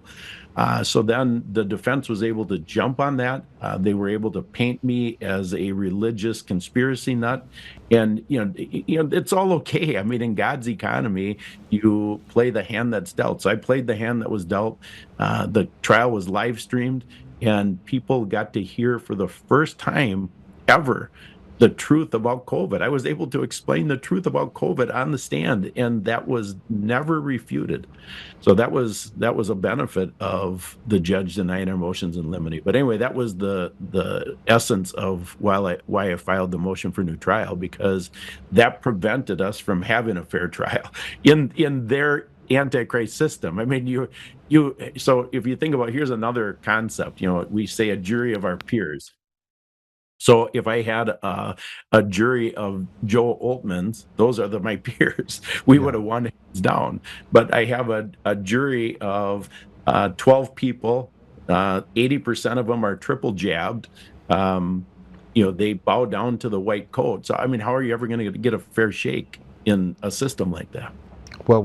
So then the defense was able to jump on that. They were able to paint me as a religious conspiracy nut. And, it's all okay. I mean, in God's economy, you play the hand that's dealt. So I played the hand that was dealt. The trial was live streamed, and people got to hear for the first time ever the truth about COVID. I was able to explain the truth about COVID on the stand, and that was never refuted. So that was a benefit of the judge denying our motions in limine. But anyway, that was the essence of why I filed the motion for new trial, because that prevented us from having a fair trial in their Antichrist system. I mean, so if you think about, here's another concept, we say a jury of our peers. So if I had a jury of Joe Oltmans, those are my peers, we would have won hands down. But I have a jury of 12 people, 80% of them are triple jabbed. They bow down to the white coat. So, I mean, how are you ever going to get a fair shake in a system like that? Well,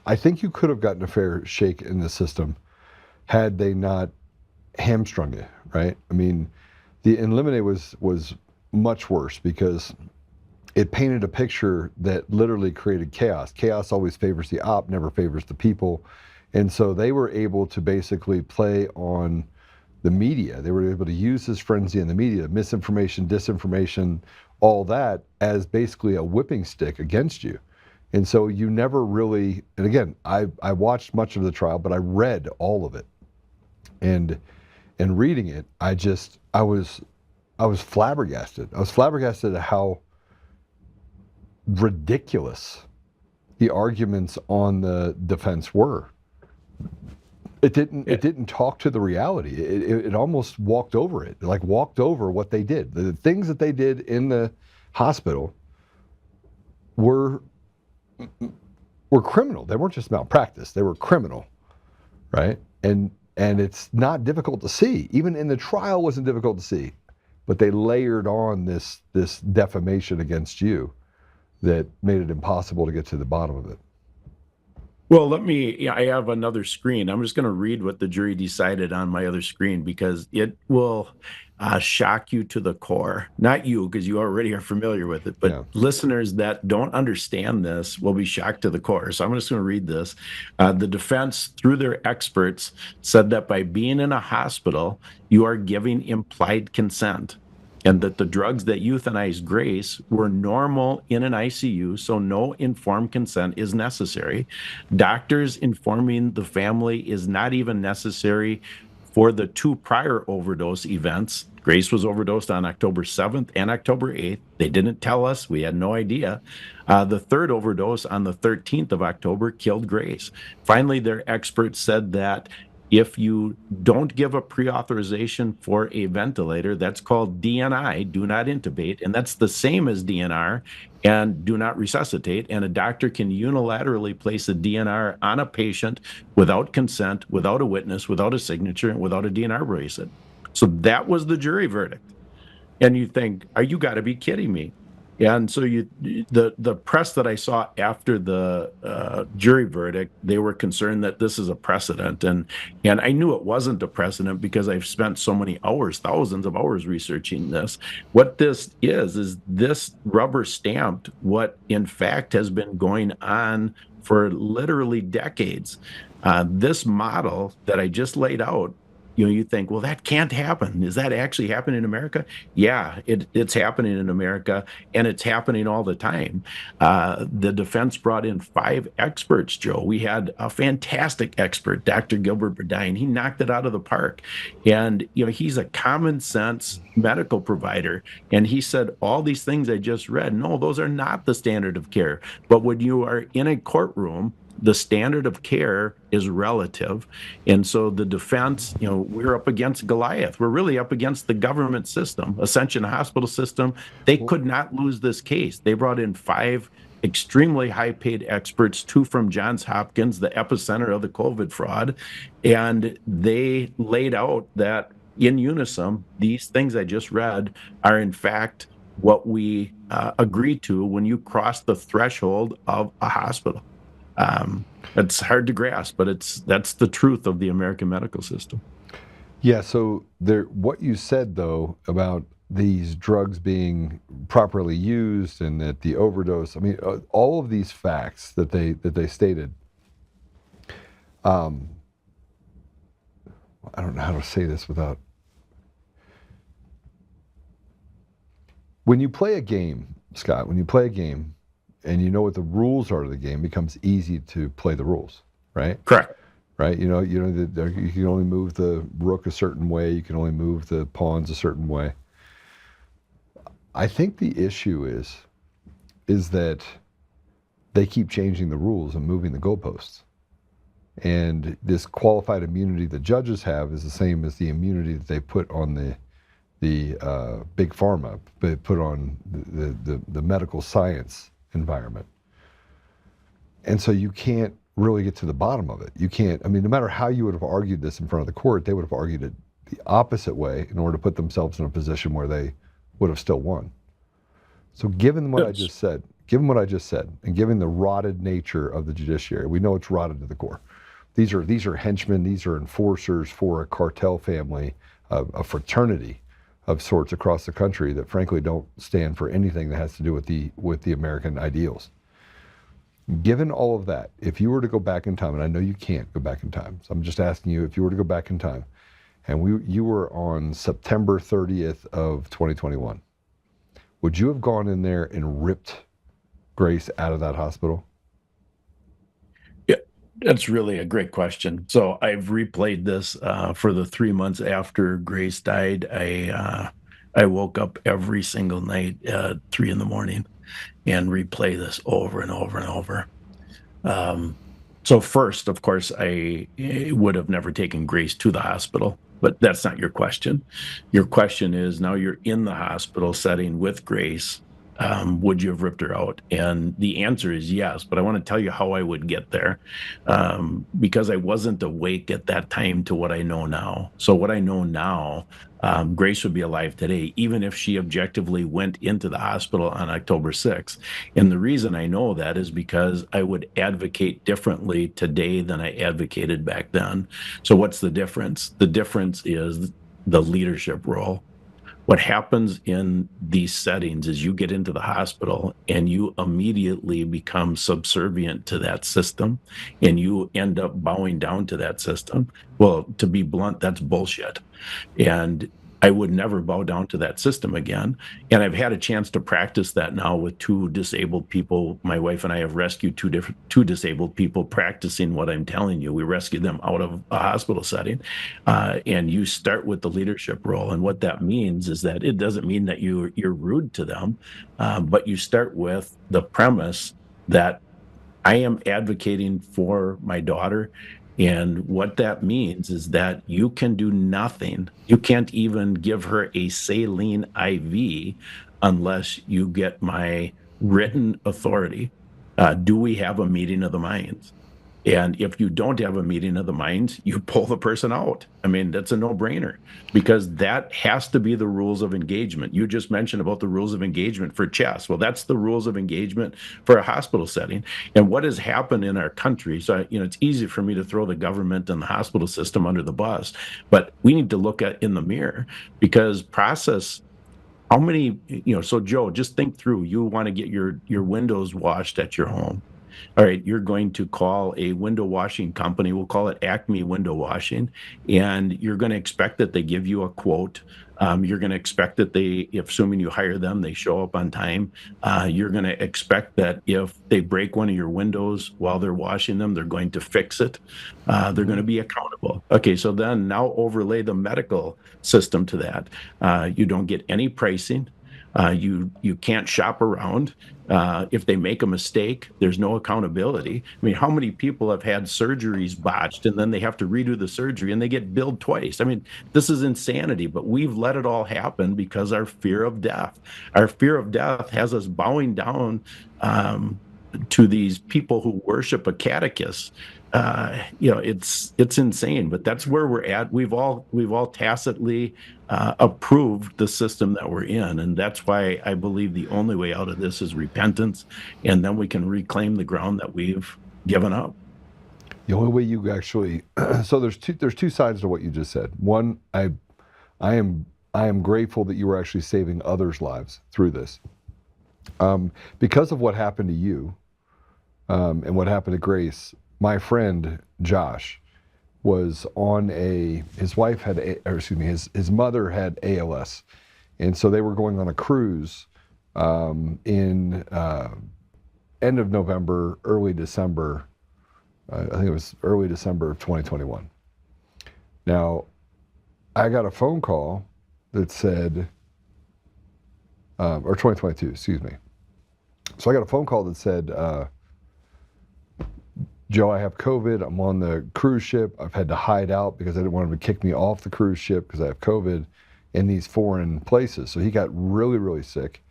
I think you could have gotten a fair shake in the system had they not hamstrung you, right? I mean, the in limine was much worse, because it painted a picture that literally created chaos. Chaos always favors the op, never favors the people. And so they were able to basically play on the media. They were able to use this frenzy in the media, misinformation, disinformation, all that, as basically a whipping stick against you. And so you never really, and again, I watched much of the trial, but I read all of it. And reading it, I was flabbergasted. I was flabbergasted at how ridiculous the arguments on the defense were. It didn't talk to the reality. It almost walked over it. Like walked over what they did. The things that they did in the hospital were criminal. They weren't just malpractice. They were criminal, right? And it's not difficult to see. Even in the trial, wasn't difficult to see. But they layered on this defamation against you that made it impossible to get to the bottom of it. Well, I have another screen. I'm just going to read what the jury decided on my other screen, because it will shock you to the core. Not you, because you already are familiar with it, but listeners that don't understand this will be shocked to the core. So I'm just going to read this. The defense, through their experts, said that by being in a hospital, you are giving implied consent. and that the drugs that euthanized Grace were normal in an ICU, so no informed consent is necessary. Doctors informing the family is not even necessary for the 2 prior overdose events. Grace was overdosed on October 7th and October 8th. They didn't tell us. We had no idea. The 3rd overdose on the 13th of October killed Grace. Finally, their experts said that if you don't give a pre-authorization for a ventilator, that's called DNI, do not intubate, and that's the same as DNR and do not resuscitate. And a doctor can unilaterally place a DNR on a patient without consent, without a witness, without a signature, and without a DNR bracelet. So that was the jury verdict. And you think, you got to be kidding me. And so the press that I saw after the jury verdict, they were concerned that this is a precedent. And I knew it wasn't a precedent because I've spent so many hours, thousands of hours researching this. What this is this rubber stamped what in fact has been going on for literally decades. This model that I just laid out, you think, well, that can't happen. Is that actually happening in America? Yeah, it's happening in America, and it's happening all the time. The defense brought in 5 experts, Joe. We had a fantastic expert, Dr. Gilbert Burdine. He knocked it out of the park. And, he's a common sense medical provider. And he said, all these things I just read, no, those are not the standard of care. But when you are in a courtroom, the standard of care is relative. And so the defense, we're up against Goliath. We're really up against the government system, Ascension Hospital system. They could not lose this case. They brought in 5 extremely high-paid experts, 2 from Johns Hopkins, the epicenter of the COVID fraud. And they laid out that in unison, these things I just read are in fact what we agree to when you cross the threshold of a hospital. It's hard to grasp, but that's the truth of the American medical system. Yeah, so what you said, though, about these drugs being properly used and that the overdose, all of these facts that they stated, I don't know how to say this without... When you play a game, Scott, and you know what the rules are of the game, it becomes easy to play the rules, right? Correct. Right? You can only move the rook a certain way. You can only move the pawns a certain way. I think the issue is that they keep changing the rules and moving the goalposts. And this qualified immunity the judges have is the same as the immunity that they put on the big pharma, but put on the medical science environment. And so you can't really get to the bottom of it. You can't, no matter how you would have argued this in front of the court, they would have argued it the opposite way in order to put themselves in a position where they would have still won. So given what I just said, and given the rotted nature of the judiciary, we know it's rotted to the core. These are henchmen, these are enforcers for a cartel family, a fraternity of sorts across the country that frankly don't stand for anything that has to do with the American ideals. Given all of that, if you were to go back in time, and I know you can't go back in time, so I'm just asking you, if you were to go back in time, and you were on September 30th of 2021, would you have gone in there and ripped Grace out of that hospital? Yeah, that's really a great question. So I've replayed this for the 3 months after Grace died. I woke up every single night at 3 a.m. and replay this over and over and over. So first, of course, I would have never taken Grace to the hospital, but that's not your question. Your question is, now you're in the hospital setting with Grace. Would you have ripped her out? And the answer is yes, but I want to tell you how I would get there, because I wasn't awake at that time to what I know now. So what I know now, Grace would be alive today, even if she objectively went into the hospital on October 6th. And the reason I know that is because I would advocate differently today than I advocated back then. So what's the difference? The difference is the leadership role. What happens in these settings is you get into the hospital and you immediately become subservient to that system and you end up bowing down to that system. Well, to be blunt, that's bullshit. And I would never bow down to that system again. And I've had a chance to practice that now with two disabled people. My wife and I have rescued two disabled people practicing what I'm telling you. We rescued them out of a hospital setting. And you start with the leadership role. And what that means is that it doesn't mean that you're rude to them, but you start with the premise that I am advocating for my daughter. And what that means is that you can do nothing. You can't even give her a saline IV unless you get my written authority. Do we have a meeting of the minds? And if you don't have a meeting of the minds, you pull the person out. I mean, that's a no-brainer, because that has to be the rules of engagement. You just mentioned about the rules of engagement for chess. Well, that's the rules of engagement for a hospital setting. And what has happened in our country, so, it's easy for me to throw the government and the hospital system under the bus, but we need to look at in the mirror, because process, how many, so Joe, just think through, you want to get your windows washed at your home. All right, you're going to call a window washing company. We'll call it Acme Window Washing, and you're going to expect that they give you a quote. You're going to expect that assuming you hire them, they show up on time. You're going to expect that if they break one of your windows while they're washing them, they're going to fix it. They're going to be accountable. Okay, so then now overlay the medical system to that. You don't get any pricing. You can't shop around. If they make a mistake, there's no accountability. I mean, how many people have had surgeries botched and then they have to redo the surgery and they get billed twice? I mean, this is insanity, but we've let it all happen because our fear of death. Our fear of death has us bowing down to these people who worship a catechist. It's insane, but that's where we're at. We've all tacitly approved the system that we're in, and that's why I believe the only way out of this is repentance, and then we can reclaim the ground that we've given up. The only way you actually so there's two sides to what you just said. One, I am grateful that you were actually saving others' lives through this, because of what happened to you, and what happened to Grace. My friend Josh was on his wife had, his mother had ALS. And so they were going on a cruise in end of November, early December. I think it was early December of 2021. Now, I got a phone call that said, or 2022, excuse me. So I got a phone call that said, Joe, I have COVID. I'm on the cruise ship. I've had to hide out because I didn't want him to kick me off the cruise ship because I have COVID in these foreign places. So he got really, really sick.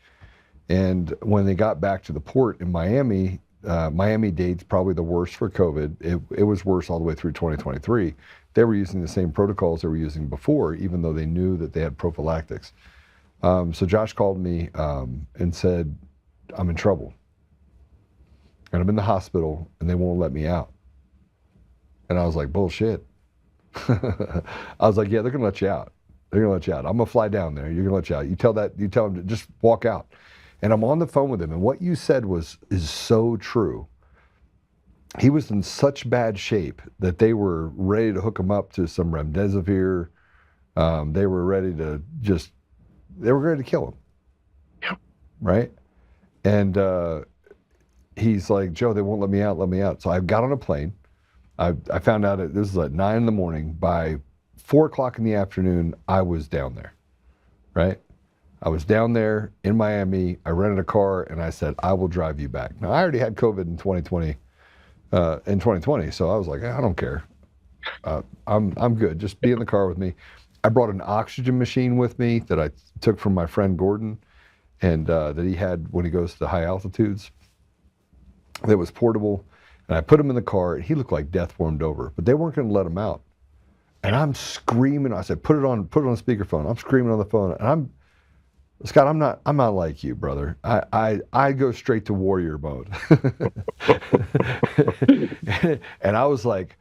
And when they got back to the port in Miami, Miami-Dade's probably the worst for COVID. It was worse all the way through 2023. They were using the same protocols they were using before, even though they knew that they had prophylactics. So Josh called me and said, I'm in trouble. And I'm in the hospital and they won't let me out. And I was like, bullshit. I was like, yeah, they're gonna let you out. They're gonna let you out. I'm gonna fly down there. You're gonna let you out. You tell them to just walk out. And I'm on the phone with him. And what you said is so true. He was in such bad shape that they were ready to hook him up to some remdesivir. They were ready to kill him. Yeah. Right? And he's like, Joe, they won't let me out. So I got on a plane. I found out this was at 9 a.m. By 4 o'clock in the afternoon, I was down there, right? I was down there in Miami. I rented a car and I said, I will drive you back. Now I already had COVID in 2020, so I was like, I don't care. I'm good. Just be in the car with me. I brought an oxygen machine with me that I took from my friend Gordon, and that he had when he goes to high altitudes. That was portable, and I put him in the car, and he looked like death warmed over, but they weren't going to let him out. And I'm screaming. I said, put it on speakerphone. I'm screaming on the phone, and Scott, I'm not like you, brother. I go straight to warrior mode. And I was like,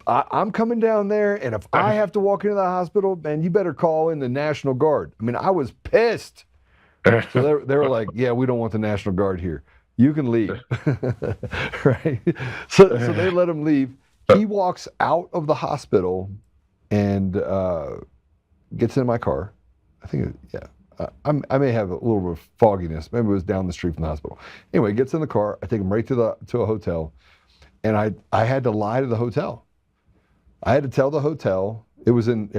I'm coming down there, and if I have to walk into the hospital, man, you better call in the National Guard. I mean, I was pissed. So they were like, yeah, we don't want the National Guard here. You can leave. Right? So they let him leave. He walks out of the hospital, and gets in my car. I think, I may have a little bit of fogginess. Maybe it was down the street from the hospital. Anyway, gets in the car. I take him right to a hotel, and I had to lie to the hotel. I had to tell the hotel it was in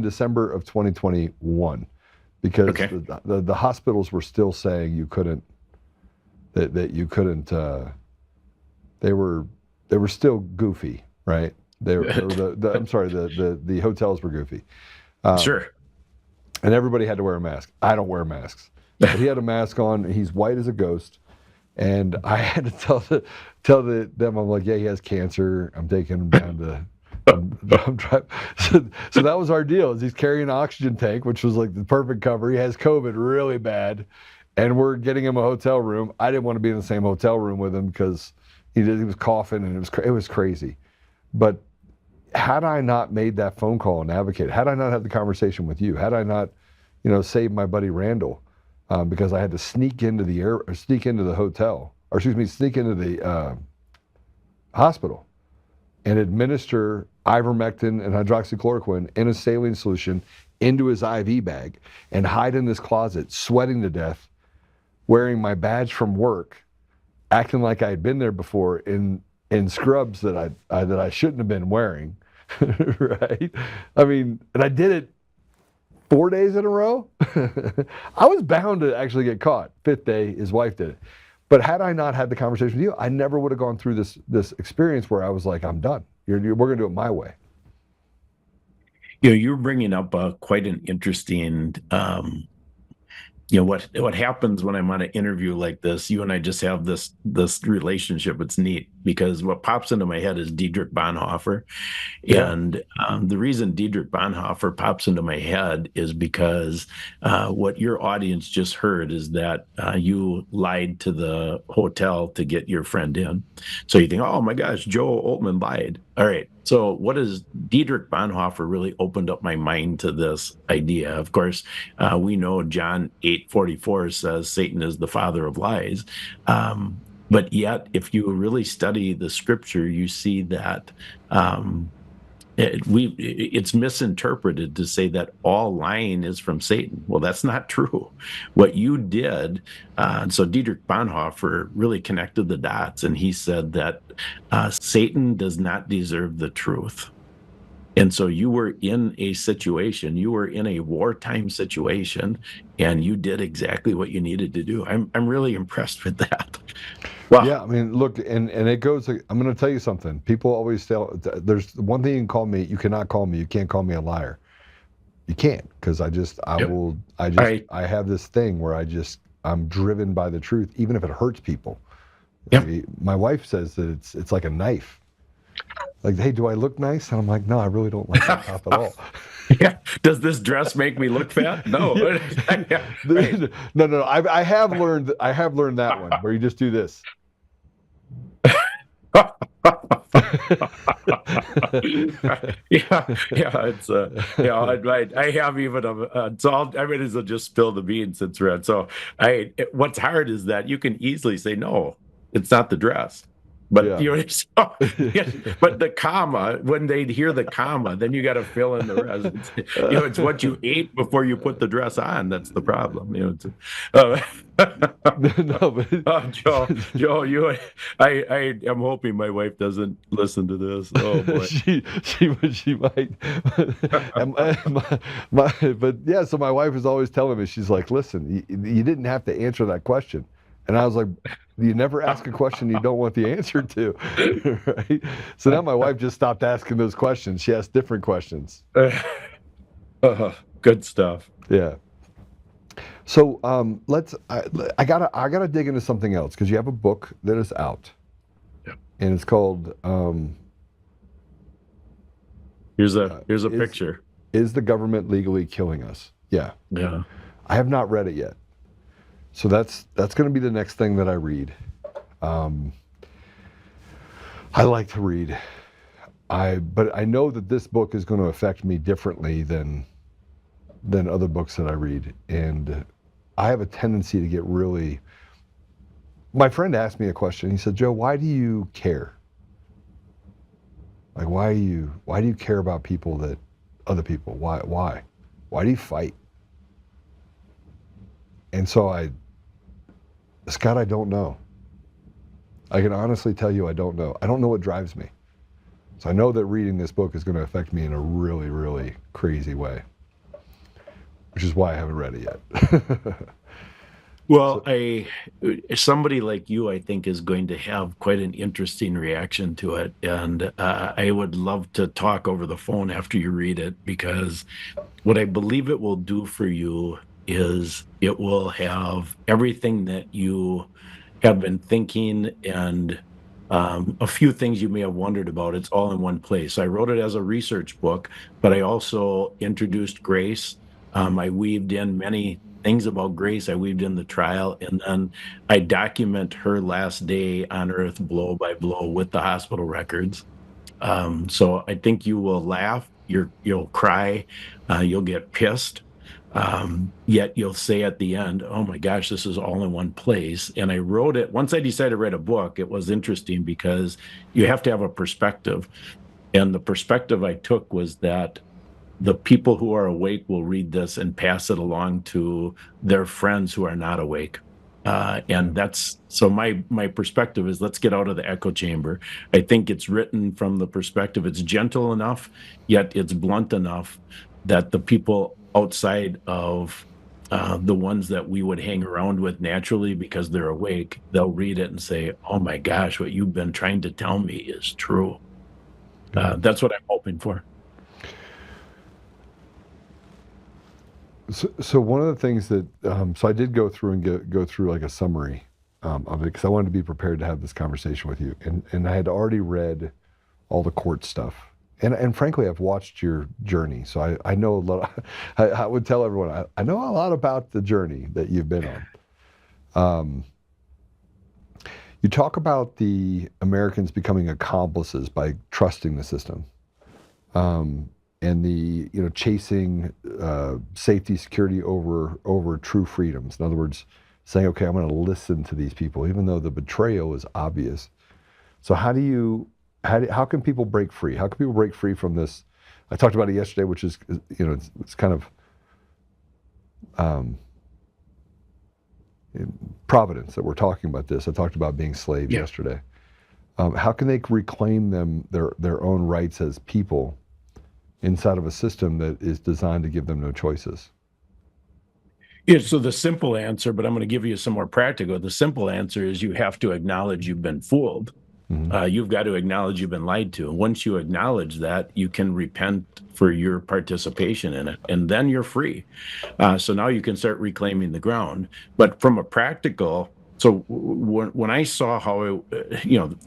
December of 2021, because the hospitals were still saying you couldn't, that you couldn't. They were still goofy, right? The hotels were goofy. Sure. And everybody had to wear a mask. I don't wear masks. But he had a mask on. He's white as a ghost. And I had to tell them, I'm like, yeah, he has cancer. I'm taking him down to, so that was our deal. Is he's carrying an oxygen tank, which was like the perfect cover. He has COVID really bad. And we're getting him a hotel room. I didn't want to be in the same hotel room with him because he was coughing and it was crazy. But had I not made that phone call and advocated, had I not had the conversation with you, had I not, saved my buddy Randall, because I had to sneak into the hospital and administer ivermectin and hydroxychloroquine in a saline solution into his IV bag and hide in this closet, sweating to death, wearing my badge from work, acting like I had been there before in scrubs that I shouldn't have been wearing. Right? I mean, and I did it 4 days in a row. I was bound to actually get caught. 5th day, his wife did it. But had I not had the conversation with you, I never would have gone through this experience where I was like, I'm done. We're going to do it my way. You're bringing up quite an interesting what happens when I'm on an interview like this. You and I just have this relationship. It's neat because what pops into my head is Dietrich Bonhoeffer. Yeah. And the reason Dietrich Bonhoeffer pops into my head is because what your audience just heard is that you lied to the hotel to get your friend in. So you think, oh my gosh, Joe Oltmann lied. All right. So what is Dietrich Bonhoeffer really opened up my mind to this idea? Of course, we know John 8:44 says Satan is the father of lies. But yet, if you really study the scripture, you see that it's misinterpreted to say that all lying is from Satan. Well, that's not true. What you did, so Dietrich Bonhoeffer really connected the dots, and he said that Satan does not deserve the truth. And so you were in a situation, you were in a wartime situation, and you did exactly what you needed to do. I'm really impressed with that. Wow. Yeah, I mean, look, and it goes, I'm going to tell you something. People always tell, there's one thing you can call me, you cannot call me, you can't call me a liar. You can't, because I have this thing where I'm driven by the truth, even if it hurts people. Yep. My wife says that it's like a knife. Like, hey, do I look nice? And I'm like, no, I really don't like that top at all. Yeah. Does this dress make me look fat? No. Yeah, right. No. I have learned that one where you just do this. It's I have even it's just spill the beans since we're on. So what's hard is that you can easily say, no, it's not the dress. But but the comma, when they hear the comma, then you got to fill in the rest. It's what you ate before you put the dress on. That's the problem. Joe, I am hoping my wife doesn't listen to this. Oh boy, she might. But yeah, so my wife is always telling me, she's like, listen, you didn't have to answer that question. And I was like, you never ask a question you don't want the answer to, right? So now my wife just stopped asking those questions. She asks different questions. Good stuff. Yeah. So I gotta dig into something else, because you have a book that is out, and it's called Here's a picture. Is the government legally killing us? Yeah. Yeah. I have not read it yet. So that's going to be the next thing that I read. I like to read, but I know that this book is going to affect me differently than other books that I read, and I have a tendency to get really. My friend asked me a question. He said, "Joe, why do you care? Like, why do you care about other people? Why?" Why do you fight? And so Scott, I don't know. I can honestly tell you I don't know. I don't know what drives me. So I know that reading this book is going to affect me in a really, really crazy way, which is why I haven't read it yet. Well, somebody like you, I think, is going to have quite an interesting reaction to it. And I would love to talk over the phone after you read it, because what I believe it will do for you is it will have everything that you have been thinking, and a few things you may have wondered about. It's all in one place. I wrote it as a research book, but I also introduced Grace. I weaved in many things about Grace. I weaved in the trial, and then I document her last day on earth blow by blow with the hospital records. So I think you will laugh, you'll cry, you'll get pissed, yet you'll say at the end, oh my gosh, this is all in one place. And I wrote it, once I decided to write a book, it was interesting because you have to have a perspective. And the perspective I took was that the people who are awake will read this and pass it along to their friends who are not awake. And that's, so my perspective is, let's get out of the echo chamber. I think it's written from the perspective, it's gentle enough, yet it's blunt enough that the people outside of the ones that we would hang around with naturally because they're awake, they'll read it and say, oh my gosh, what you've been trying to tell me is true. That's what I'm hoping for. So one of the things that, so I did go through and go through like a summary of it, because I wanted to be prepared to have this conversation with you. And I had already read all the court stuff. And frankly, I've watched your journey. So I know a lot. I would tell everyone, I know a lot about the journey that you've been on. You talk about the Americans becoming accomplices by trusting the system. And the, chasing safety, security over true freedoms. In other words, saying, okay, I'm going to listen to these people, even though the betrayal is obvious. So how can people break free? How can people break free from this? I talked about it yesterday, which is, it's kind of providence that we're talking about this. I talked about being slaves yesterday. How can they reclaim their own rights as people inside of a system that is designed to give them no choices? Yeah, so the simple answer, but I'm going to give you some more practical. The simple answer is you have to acknowledge you've been fooled. Mm-hmm. You've got to acknowledge you've been lied to. Once you acknowledge that, you can repent for your participation in it, and then you're free. So now you can start reclaiming the ground. But from a practical, so when I saw how,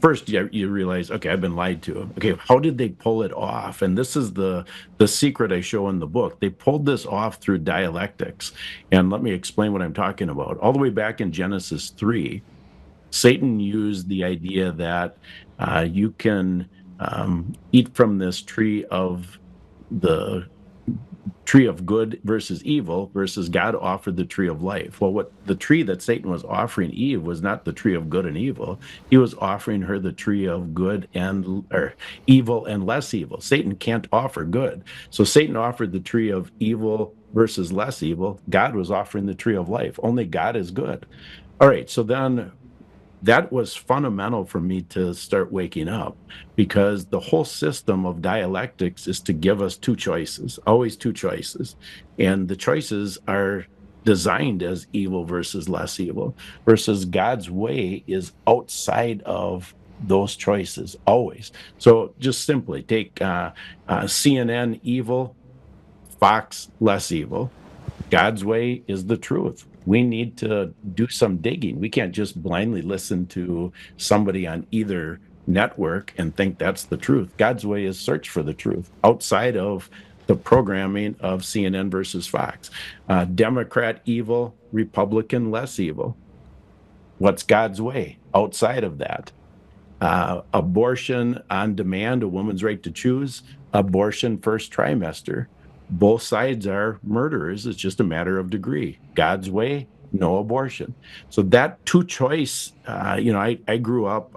first you realize, okay, I've been lied to. Okay, how did they pull it off? And this is the secret I show in the book. They pulled this off through dialectics. And let me explain what I'm talking about. All the way back in Genesis 3, Satan used the idea that you can eat from this tree of good versus evil, versus God offered the tree of life. Well, what the tree that Satan was offering Eve was not the tree of good and evil. He was offering her the tree of good or evil and less evil. Satan can't offer good. So Satan offered the tree of evil versus less evil. God was offering the tree of life. Only God is good. All right, so then that was fundamental for me to start waking up, because the whole system of dialectics is to give us two choices, always two choices. And the choices are designed as evil versus less evil, versus God's way is outside of those choices, always. So just simply take CNN evil, Fox less evil. God's way is the truth. We need to do some digging. We can't just blindly listen to somebody on either network and think that's the truth. God's way is search for the truth outside of the programming of CNN versus Fox. Democrat evil, Republican less evil. What's God's way outside of that? Abortion on demand, a woman's right to choose. Abortion first trimester. Both sides are murderers. It's just a matter of degree. God's way, no abortion. So that two choice, I grew up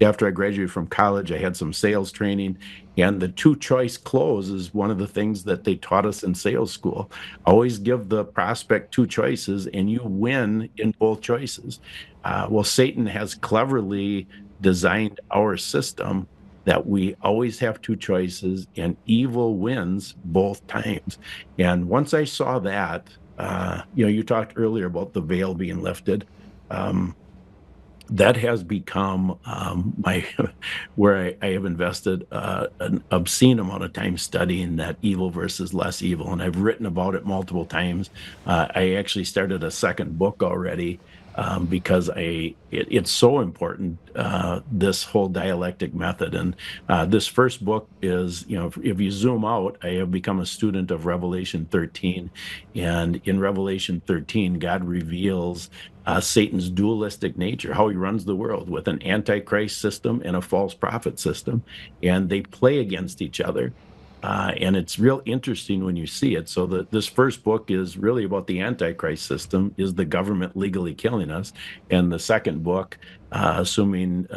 after I graduated from college, I had some sales training, and the two choice close is one of the things that they taught us in sales school. Always give the prospect two choices and you win in both choices. Well, Satan has cleverly designed our system that we always have two choices and evil wins both times. And once I saw that, you talked earlier about the veil being lifted. That has become my where I have invested an obscene amount of time studying that evil versus less evil, and I've written about it multiple times. I actually started a second book already because it's so important, this whole dialectic method. And this first book is, if you zoom out, I have become a student of Revelation 13. And in Revelation 13, God reveals Satan's dualistic nature, how he runs the world with an antichrist system and a false prophet system. And they play against each other. And it's real interesting when you see it. So this first book is really about the Antichrist system. Is the government legally killing us? And the second book, assuming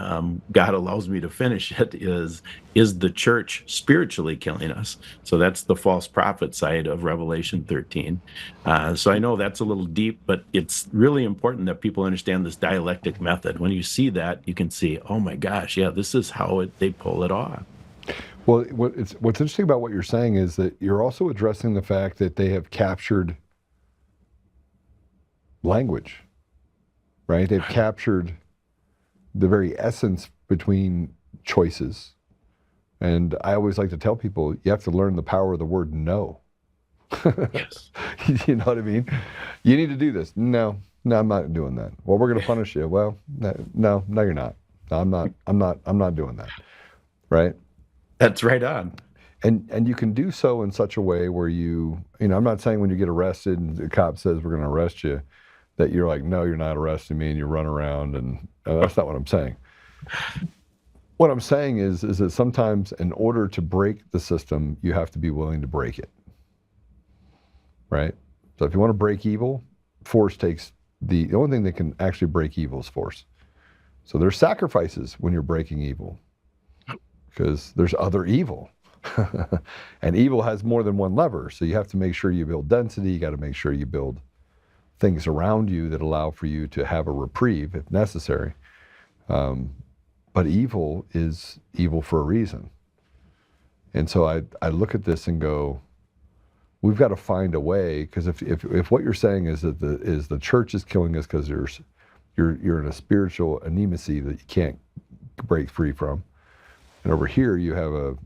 God allows me to finish it, is the church spiritually killing us? So that's the false prophet side of Revelation 13. So I know that's a little deep, but it's really important that people understand this dialectic method. When you see that, you can see, oh my gosh, yeah, this is how they pull it off. Well, what's interesting about what you're saying is that you're also addressing the fact that they have captured language, right? They've captured the very essence between choices. And I always like to tell people, you have to learn the power of the word no. Yes. You know what I mean? You need to do this. No, I'm not doing that. Well, we're going to punish you. Well, no, you're not. No, I'm not doing that. Right? That's right on. And you can do so in such a way where I'm not saying when you get arrested and the cop says we're going to arrest you, that you're like, no, you're not arresting me, and you run around, and that's not what I'm saying. What I'm saying is that sometimes in order to break the system, you have to be willing to break it, right? So if you want to break evil, force takes the only thing that can actually break evil is force. So there's sacrifices when you're breaking evil, because there's other evil. And evil has more than one lever. So you have to make sure you build density. You got to make sure you build things around you that allow for you to have a reprieve if necessary. But evil is evil for a reason. And so I look at this and go, we've got to find a way, because if what you're saying is that the church is killing us because you're in a spiritual anemacy that you can't break free from. And over here you have a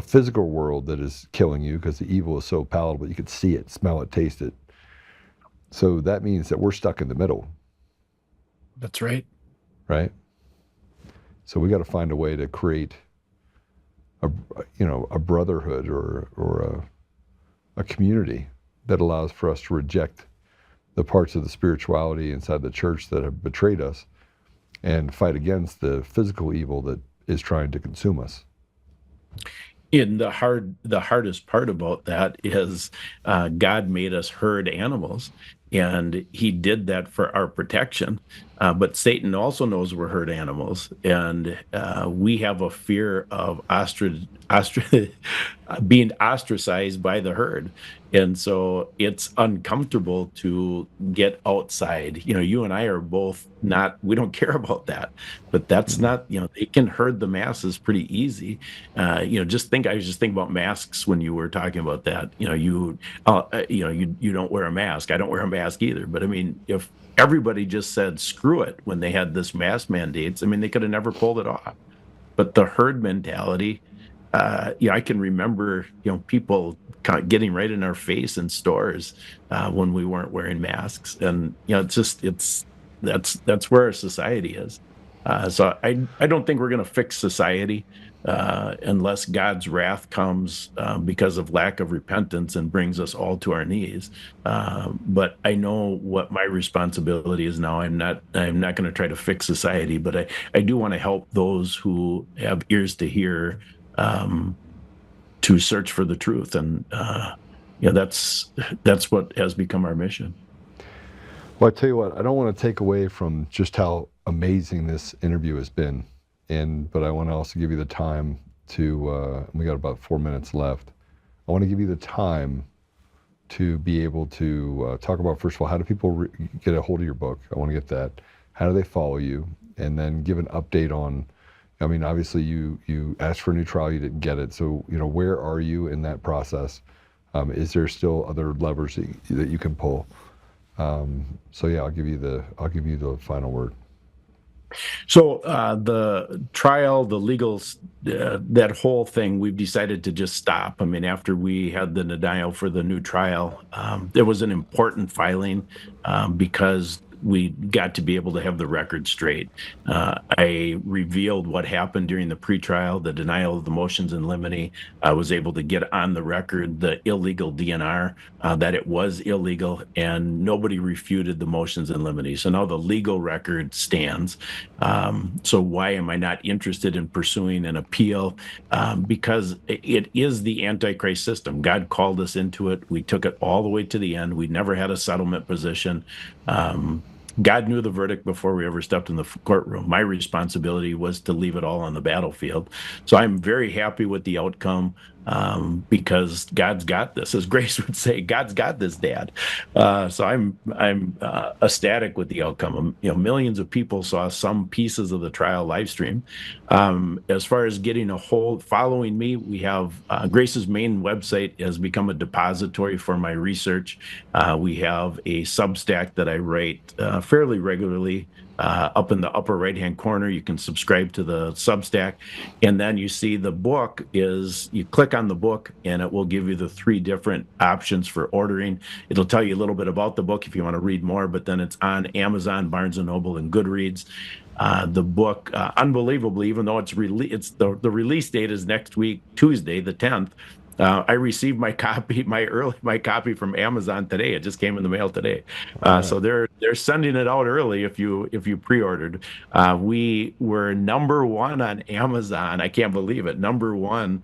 physical world that is killing you because the evil is so palatable. You can see it, smell it, taste it. So that means that we're stuck in the middle. That's right. Right? So we got to find a way to create a brotherhood or a community that allows for us to reject the parts of the spirituality inside the church that have betrayed us and fight against the physical evil that is trying to consume us. And the hardest part about that is God made us herd animals, and he did that for our protection. But Satan also knows we're herd animals, and we have a fear of being ostracized by the herd. And so it's uncomfortable to get outside. You and I are both we don't care about that, but that's not, they can herd the masses pretty easy. I was just thinking about masks when you were talking about that. You don't wear a mask. I don't wear a mask either. But I mean, if everybody just said screw it when they had this mask mandates, I mean, they could have never pulled it off. But the herd mentality, I can remember, people kind of getting right in our face in stores when we weren't wearing masks, and that's where our society is. So I don't think we're going to fix society unless God's wrath comes because of lack of repentance and brings us all to our knees. But I know what my responsibility is now. I'm not going to try to fix society, but I do want to help those who have ears to hear to search for the truth, and that's what has become our mission. Well, I tell you what, I don't want to take away from just how amazing this interview has been, but I want to also give you the time to. We got about 4 minutes left. I want to give you the time to be able to talk about, first of all, how do people get a hold of your book? I want to get that. How do they follow you? And then give an update on. I mean, obviously, you asked for a new trial, you didn't get it. So, where are you in that process? Is there still other levers that you can pull? So yeah, I'll give you the final word. So the trial, the legals, that whole thing, we've decided to just stop. I mean, after we had the denial for the new trial, there was an important filing because we got to be able to have the record straight. I revealed what happened during the pretrial, the denial of the motions in limine. I was able to get on the record the illegal DNR, that it was illegal, and nobody refuted the motions in limine. So now the legal record stands. So why am I not interested in pursuing an appeal? Because it is the Antichrist system. God called us into it. We took it all the way to the end. We never had a settlement position. God knew the verdict before we ever stepped in the courtroom. My responsibility was to leave it all on the battlefield. So I'm very happy with the outcome because God's got this. As Grace would say, God's got this, Dad. So I'm ecstatic with the outcome. Millions of people saw some pieces of the trial live stream. As far as getting a hold, following me, we have Grace's main website has become a depository for my research. We have a Substack that I write fairly regularly. Up in the upper right-hand corner, you can subscribe to the Substack. And then you see the book you click on the book and it will give you the 3 different options for ordering. It'll tell you a little bit about the book if you want to read more, but then it's on Amazon, Barnes & Noble, and Goodreads. The book, unbelievably, even though the release date is next week, Tuesday, the 10th, I received my copy from Amazon today. It just came in the mail today. So they're sending it out early if you pre-ordered. We were #1 on Amazon. I can't believe it. #1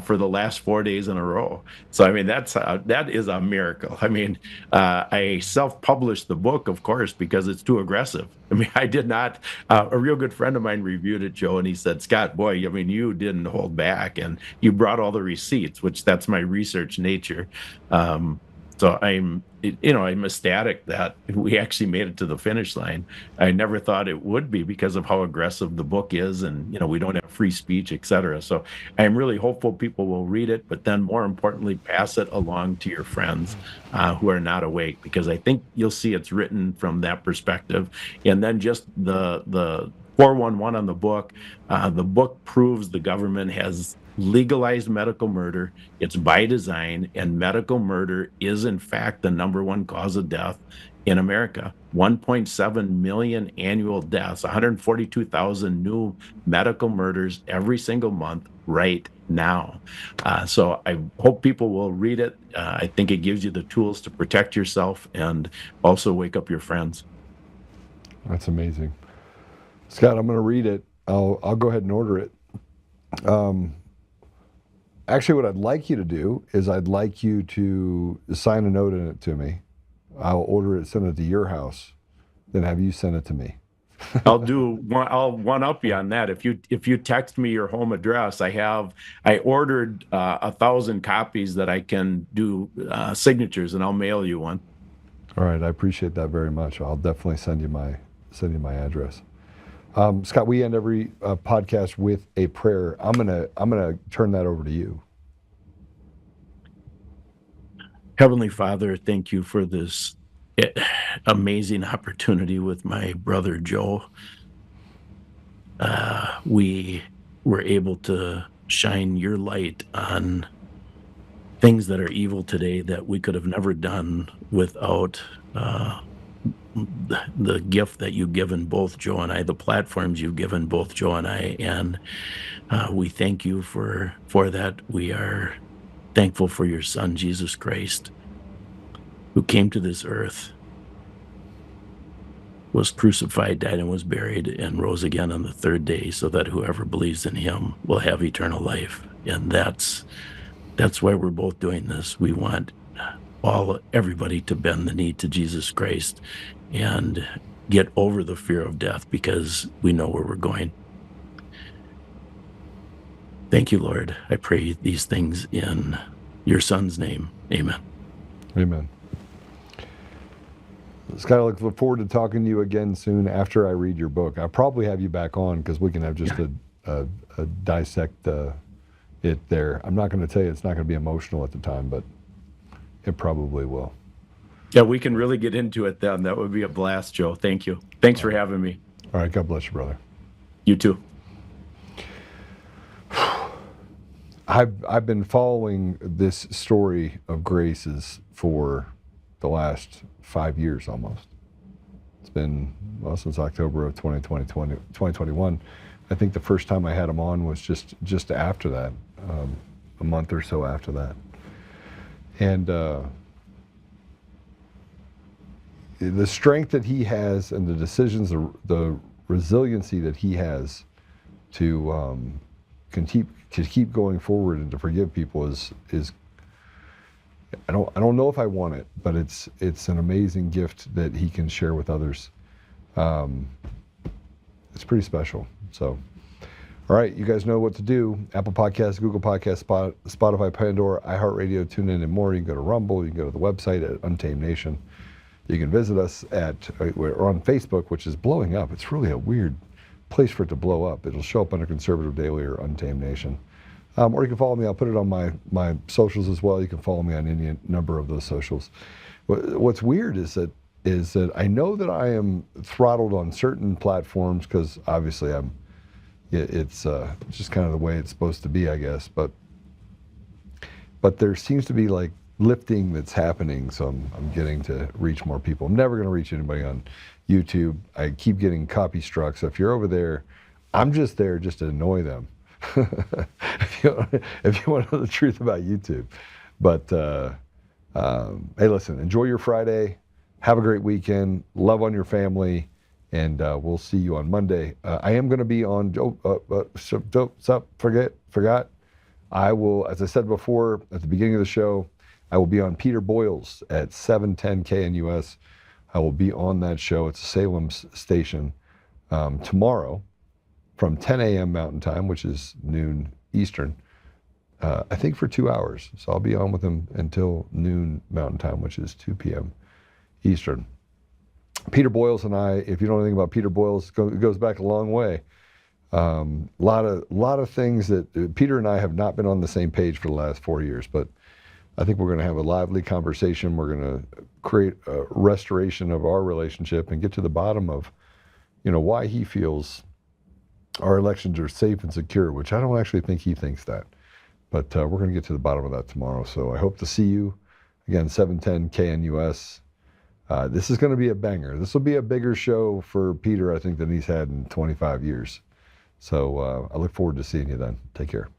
for the last 4 days in a row. So I mean that is a miracle. I mean I self-published the book, of course, because it's too aggressive. I mean, I did not. A real good friend of mine reviewed it, Joe, and he said, "Scott, boy, I mean, you didn't hold back, and you brought all the receipts," which that's my research nature. So I'm ecstatic that we actually made it to the finish line. I never thought it would be because of how aggressive the book is, and we don't have free speech, etc. So I'm really hopeful people will read it, but then more importantly, pass it along to your friends who are not awake, because I think you'll see it's written from that perspective. And then just the 411 on the book proves the government has legalized medical murder. It's by design, and medical murder is in fact the #1 cause of death in America. 1.7 million annual deaths, 142,000 new medical murders every single month right now. So I hope people will read it. I think it gives you the tools to protect yourself and also wake up your friends. That's amazing. Scott, I'm going to read it. I'll go ahead and order it. Actually, what I'd like you to do is I'd like you to sign a note in it to me. I'll order it, send it to your house, then have you send it to me. I'll one up you on that. If you text me your home address, I ordered 1,000 copies that I can do signatures, and I'll mail you one. All right, I appreciate that very much. I'll definitely send you my address. Scott, we end every podcast with a prayer. I'm gonna turn that over to you. Heavenly Father, thank you for this amazing opportunity with my brother Joe. We were able to shine your light on things that are evil today that we could have never done without the gift that you've given both Joe and I, the platforms you've given both Joe and I, and we thank you for that. We are thankful for your son, Jesus Christ, who came to this earth, was crucified, died, and was buried, and rose again on the 3rd day, so that whoever believes in him will have eternal life. And that's why we're both doing this. We want everybody to bend the knee to Jesus Christ and get over the fear of death, because we know where we're going. Thank you, Lord. I pray these things in your Son's name. Amen. Amen. Scott, I look forward to talking to you again soon after I read your book. I'll probably have you back on because we can have just a dissect it there. I'm not going to tell you it's not going to be emotional at the time, but it probably will. Yeah, we can really get into it then. That would be a blast, Joe. Thank you. Thanks for having me. All right. God bless you, brother. You too. I've been following this story of Grace's for the last 5 years almost. It's been, well, since October of 2021. I think the first time I had him on was just after that, a month or so after that. And the strength that he has and the decisions, the resiliency that he has to keep going forward and to forgive people is I don't know if I want it, but it's an amazing gift that he can share with others. It's pretty special. So, all right, you guys know what to do. Apple Podcasts, Google Podcasts, Spotify, Pandora, iHeartRadio, TuneIn, and more. You can go to Rumble. You can go to the website at Untamed Nation. You can visit us we're on Facebook, which is blowing up. It's really a weird place for it to blow up. It'll show up under Conservative Daily or Untamed Nation. Or you can follow me. I'll put it on my socials as well. You can follow me on any number of those socials. What's weird is that I know that I am throttled on certain platforms because obviously it's just kind of the way it's supposed to be, I guess. But there seems to be like lifting that's happening, so I'm getting to reach more people. I'm never going to reach anybody on YouTube. I keep getting copy struck. So if you're over there, I'm just there just to annoy them. if you want to know the truth about YouTube. But hey, listen, enjoy your Friday. Have a great weekend. Love on your family. And we'll see you on Monday. I am going to be on, forgot. I will, as I said before at the beginning of the show, I will be on Peter Boyle's at 710 KNUS. I will be on that show. It's a Salem station tomorrow from 10 a.m. Mountain Time, which is noon Eastern, I think for 2 hours. So I'll be on with him until noon Mountain Time, which is 2 p.m. Eastern. Peter Boyles and I, if you don't know anything about Peter Boyles, it goes back a long way. A lot of things that Peter and I have not been on the same page for the last 4 years, but I think we're going to have a lively conversation. We're going to create a restoration of our relationship and get to the bottom of, why he feels our elections are safe and secure, which I don't actually think he thinks that. But we're going to get to the bottom of that tomorrow. So I hope to see you again, 710 KNUS. This is going to be a banger. This will be a bigger show for Peter, I think, than he's had in 25 years. So I look forward to seeing you then. Take care.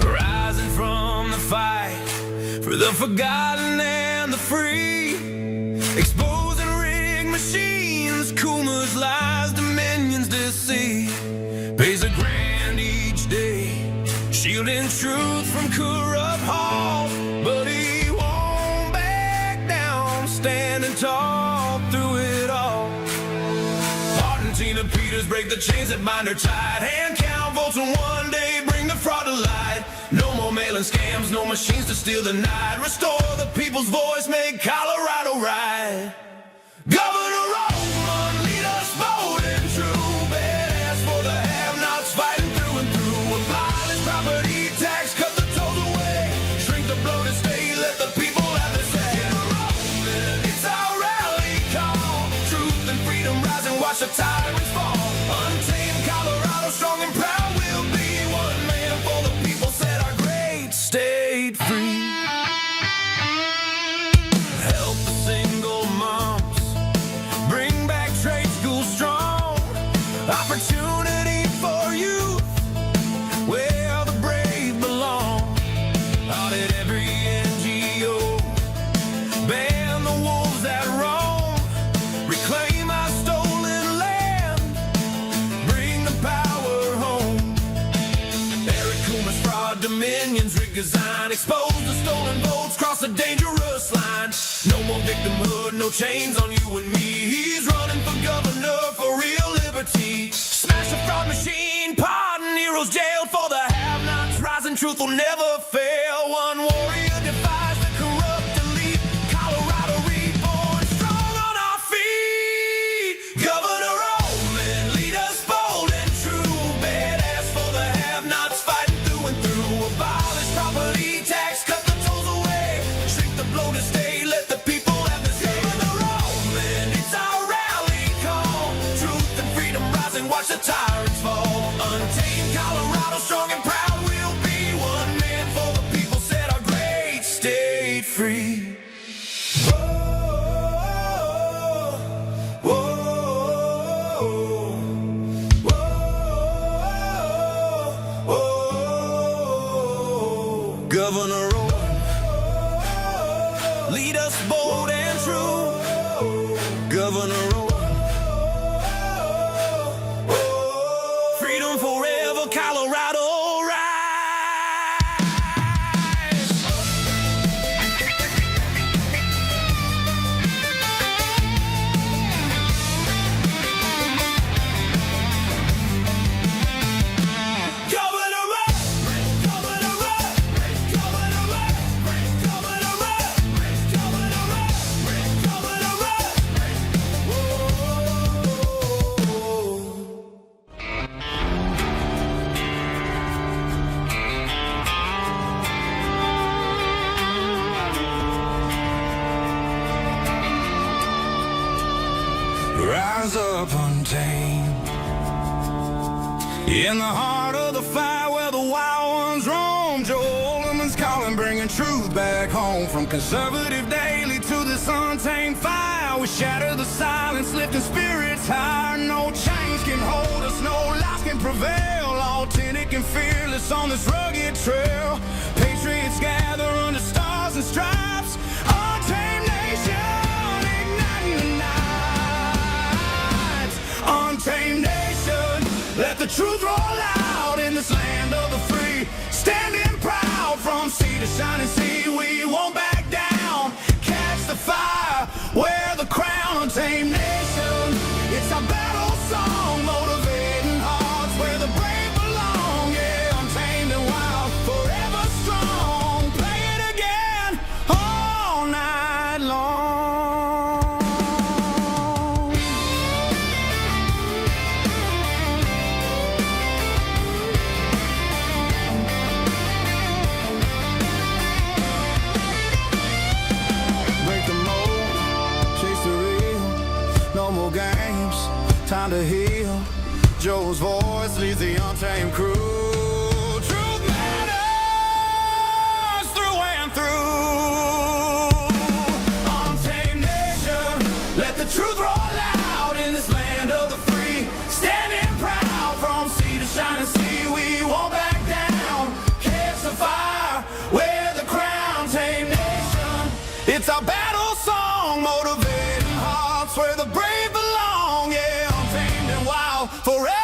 Rising from the fight for the forgotten and the free, exposing rigged machines, Kuma's lies, Dominion's deceit, pays a grand each day, shielding truth from corrupt halls, but he won't back down, standing tall through it all. Tina Peters break the chains that bind her tight, hand count votes and one day bring the fraud to light. No more mailing scams, no machines to steal the night, restore the people's voice, make Colorado right. Governor Oltmann, lead us bold and true, badass for the have-nots, fighting through and through. Abolish property tax, cut the tolls away, shrink the bloated state, let the people have their say. It's our rally call, truth and freedom rise and watch the tyrants fall. Untamed Colorado, strong and proud, we'll be one man for the people, set our great state free. Help the single moms, bring back trade school strong, opportunity for youth, where the brave belong. Audit every NGO, ban the wolves that roam, reclaim our story. minions, rig design, expose the stolen votes, cross a dangerous line. No more victimhood, no chains on you and me. He's running for governor for real liberty. Smash a fraud machine, pardon heroes jailed for the have-nots. Rising truth will never fail. One warrior defies the corrupt elite. Colorado reborn, strong on our feet. Governor Oltmann, lead us bold and true. Badass for the have-nots, fighting through and through. Abolish property tax, cut the tolls away. Shrink the blow to stay, let the people have the say. Governor Oltmann, it's our rally call. Truth and freedom rising, watch the tyrants fall. Untamed Colorado, strong and proud. We'll be one man for the people, set our great state free. Whoa, whoa, whoa, whoa. Governor Oltmann, lead us bold and true. Governor Oltmann, freedom forever, Colorado rise. Governor Oltmann, Governor Oltmann, Governor Oltmann, Governor Oltmann, Governor Oltmann, Governor Rise up untamed, in the heart of the fight where the wild ones roam. Joe Oltmann's calling, bringing truth back home. From conservative daily to this untamed fire, we shatter the silence, lifting spirits higher. No chains can hold us, no lies can prevail. Authentic and fearless on this rugged trail. Patriots gather under stars and stripes. Untamed nation, igniting the night. Untamed nation, let the truth roll out in this land of the free. Standing proud from sea to shining sea, we won't back down. Catch the fire, wear the crown. Untamed nation, it's our battle song, motivating hearts where the brave belong. Yeah, untamed and wild, forever strong. Play it again all night long. Break the mold, chase the real. No more games, time to heal. Joe's voice leads the untamed crew. Truth matters through and through. Untamed nation, let the truth roll out in this land of the free. Standing proud from sea to shining sea, we won't back down. Catch the fire, wear the crown. Untamed nation, it's our battle song, motivating hearts where the brave belong. Yeah, untamed and wild, forever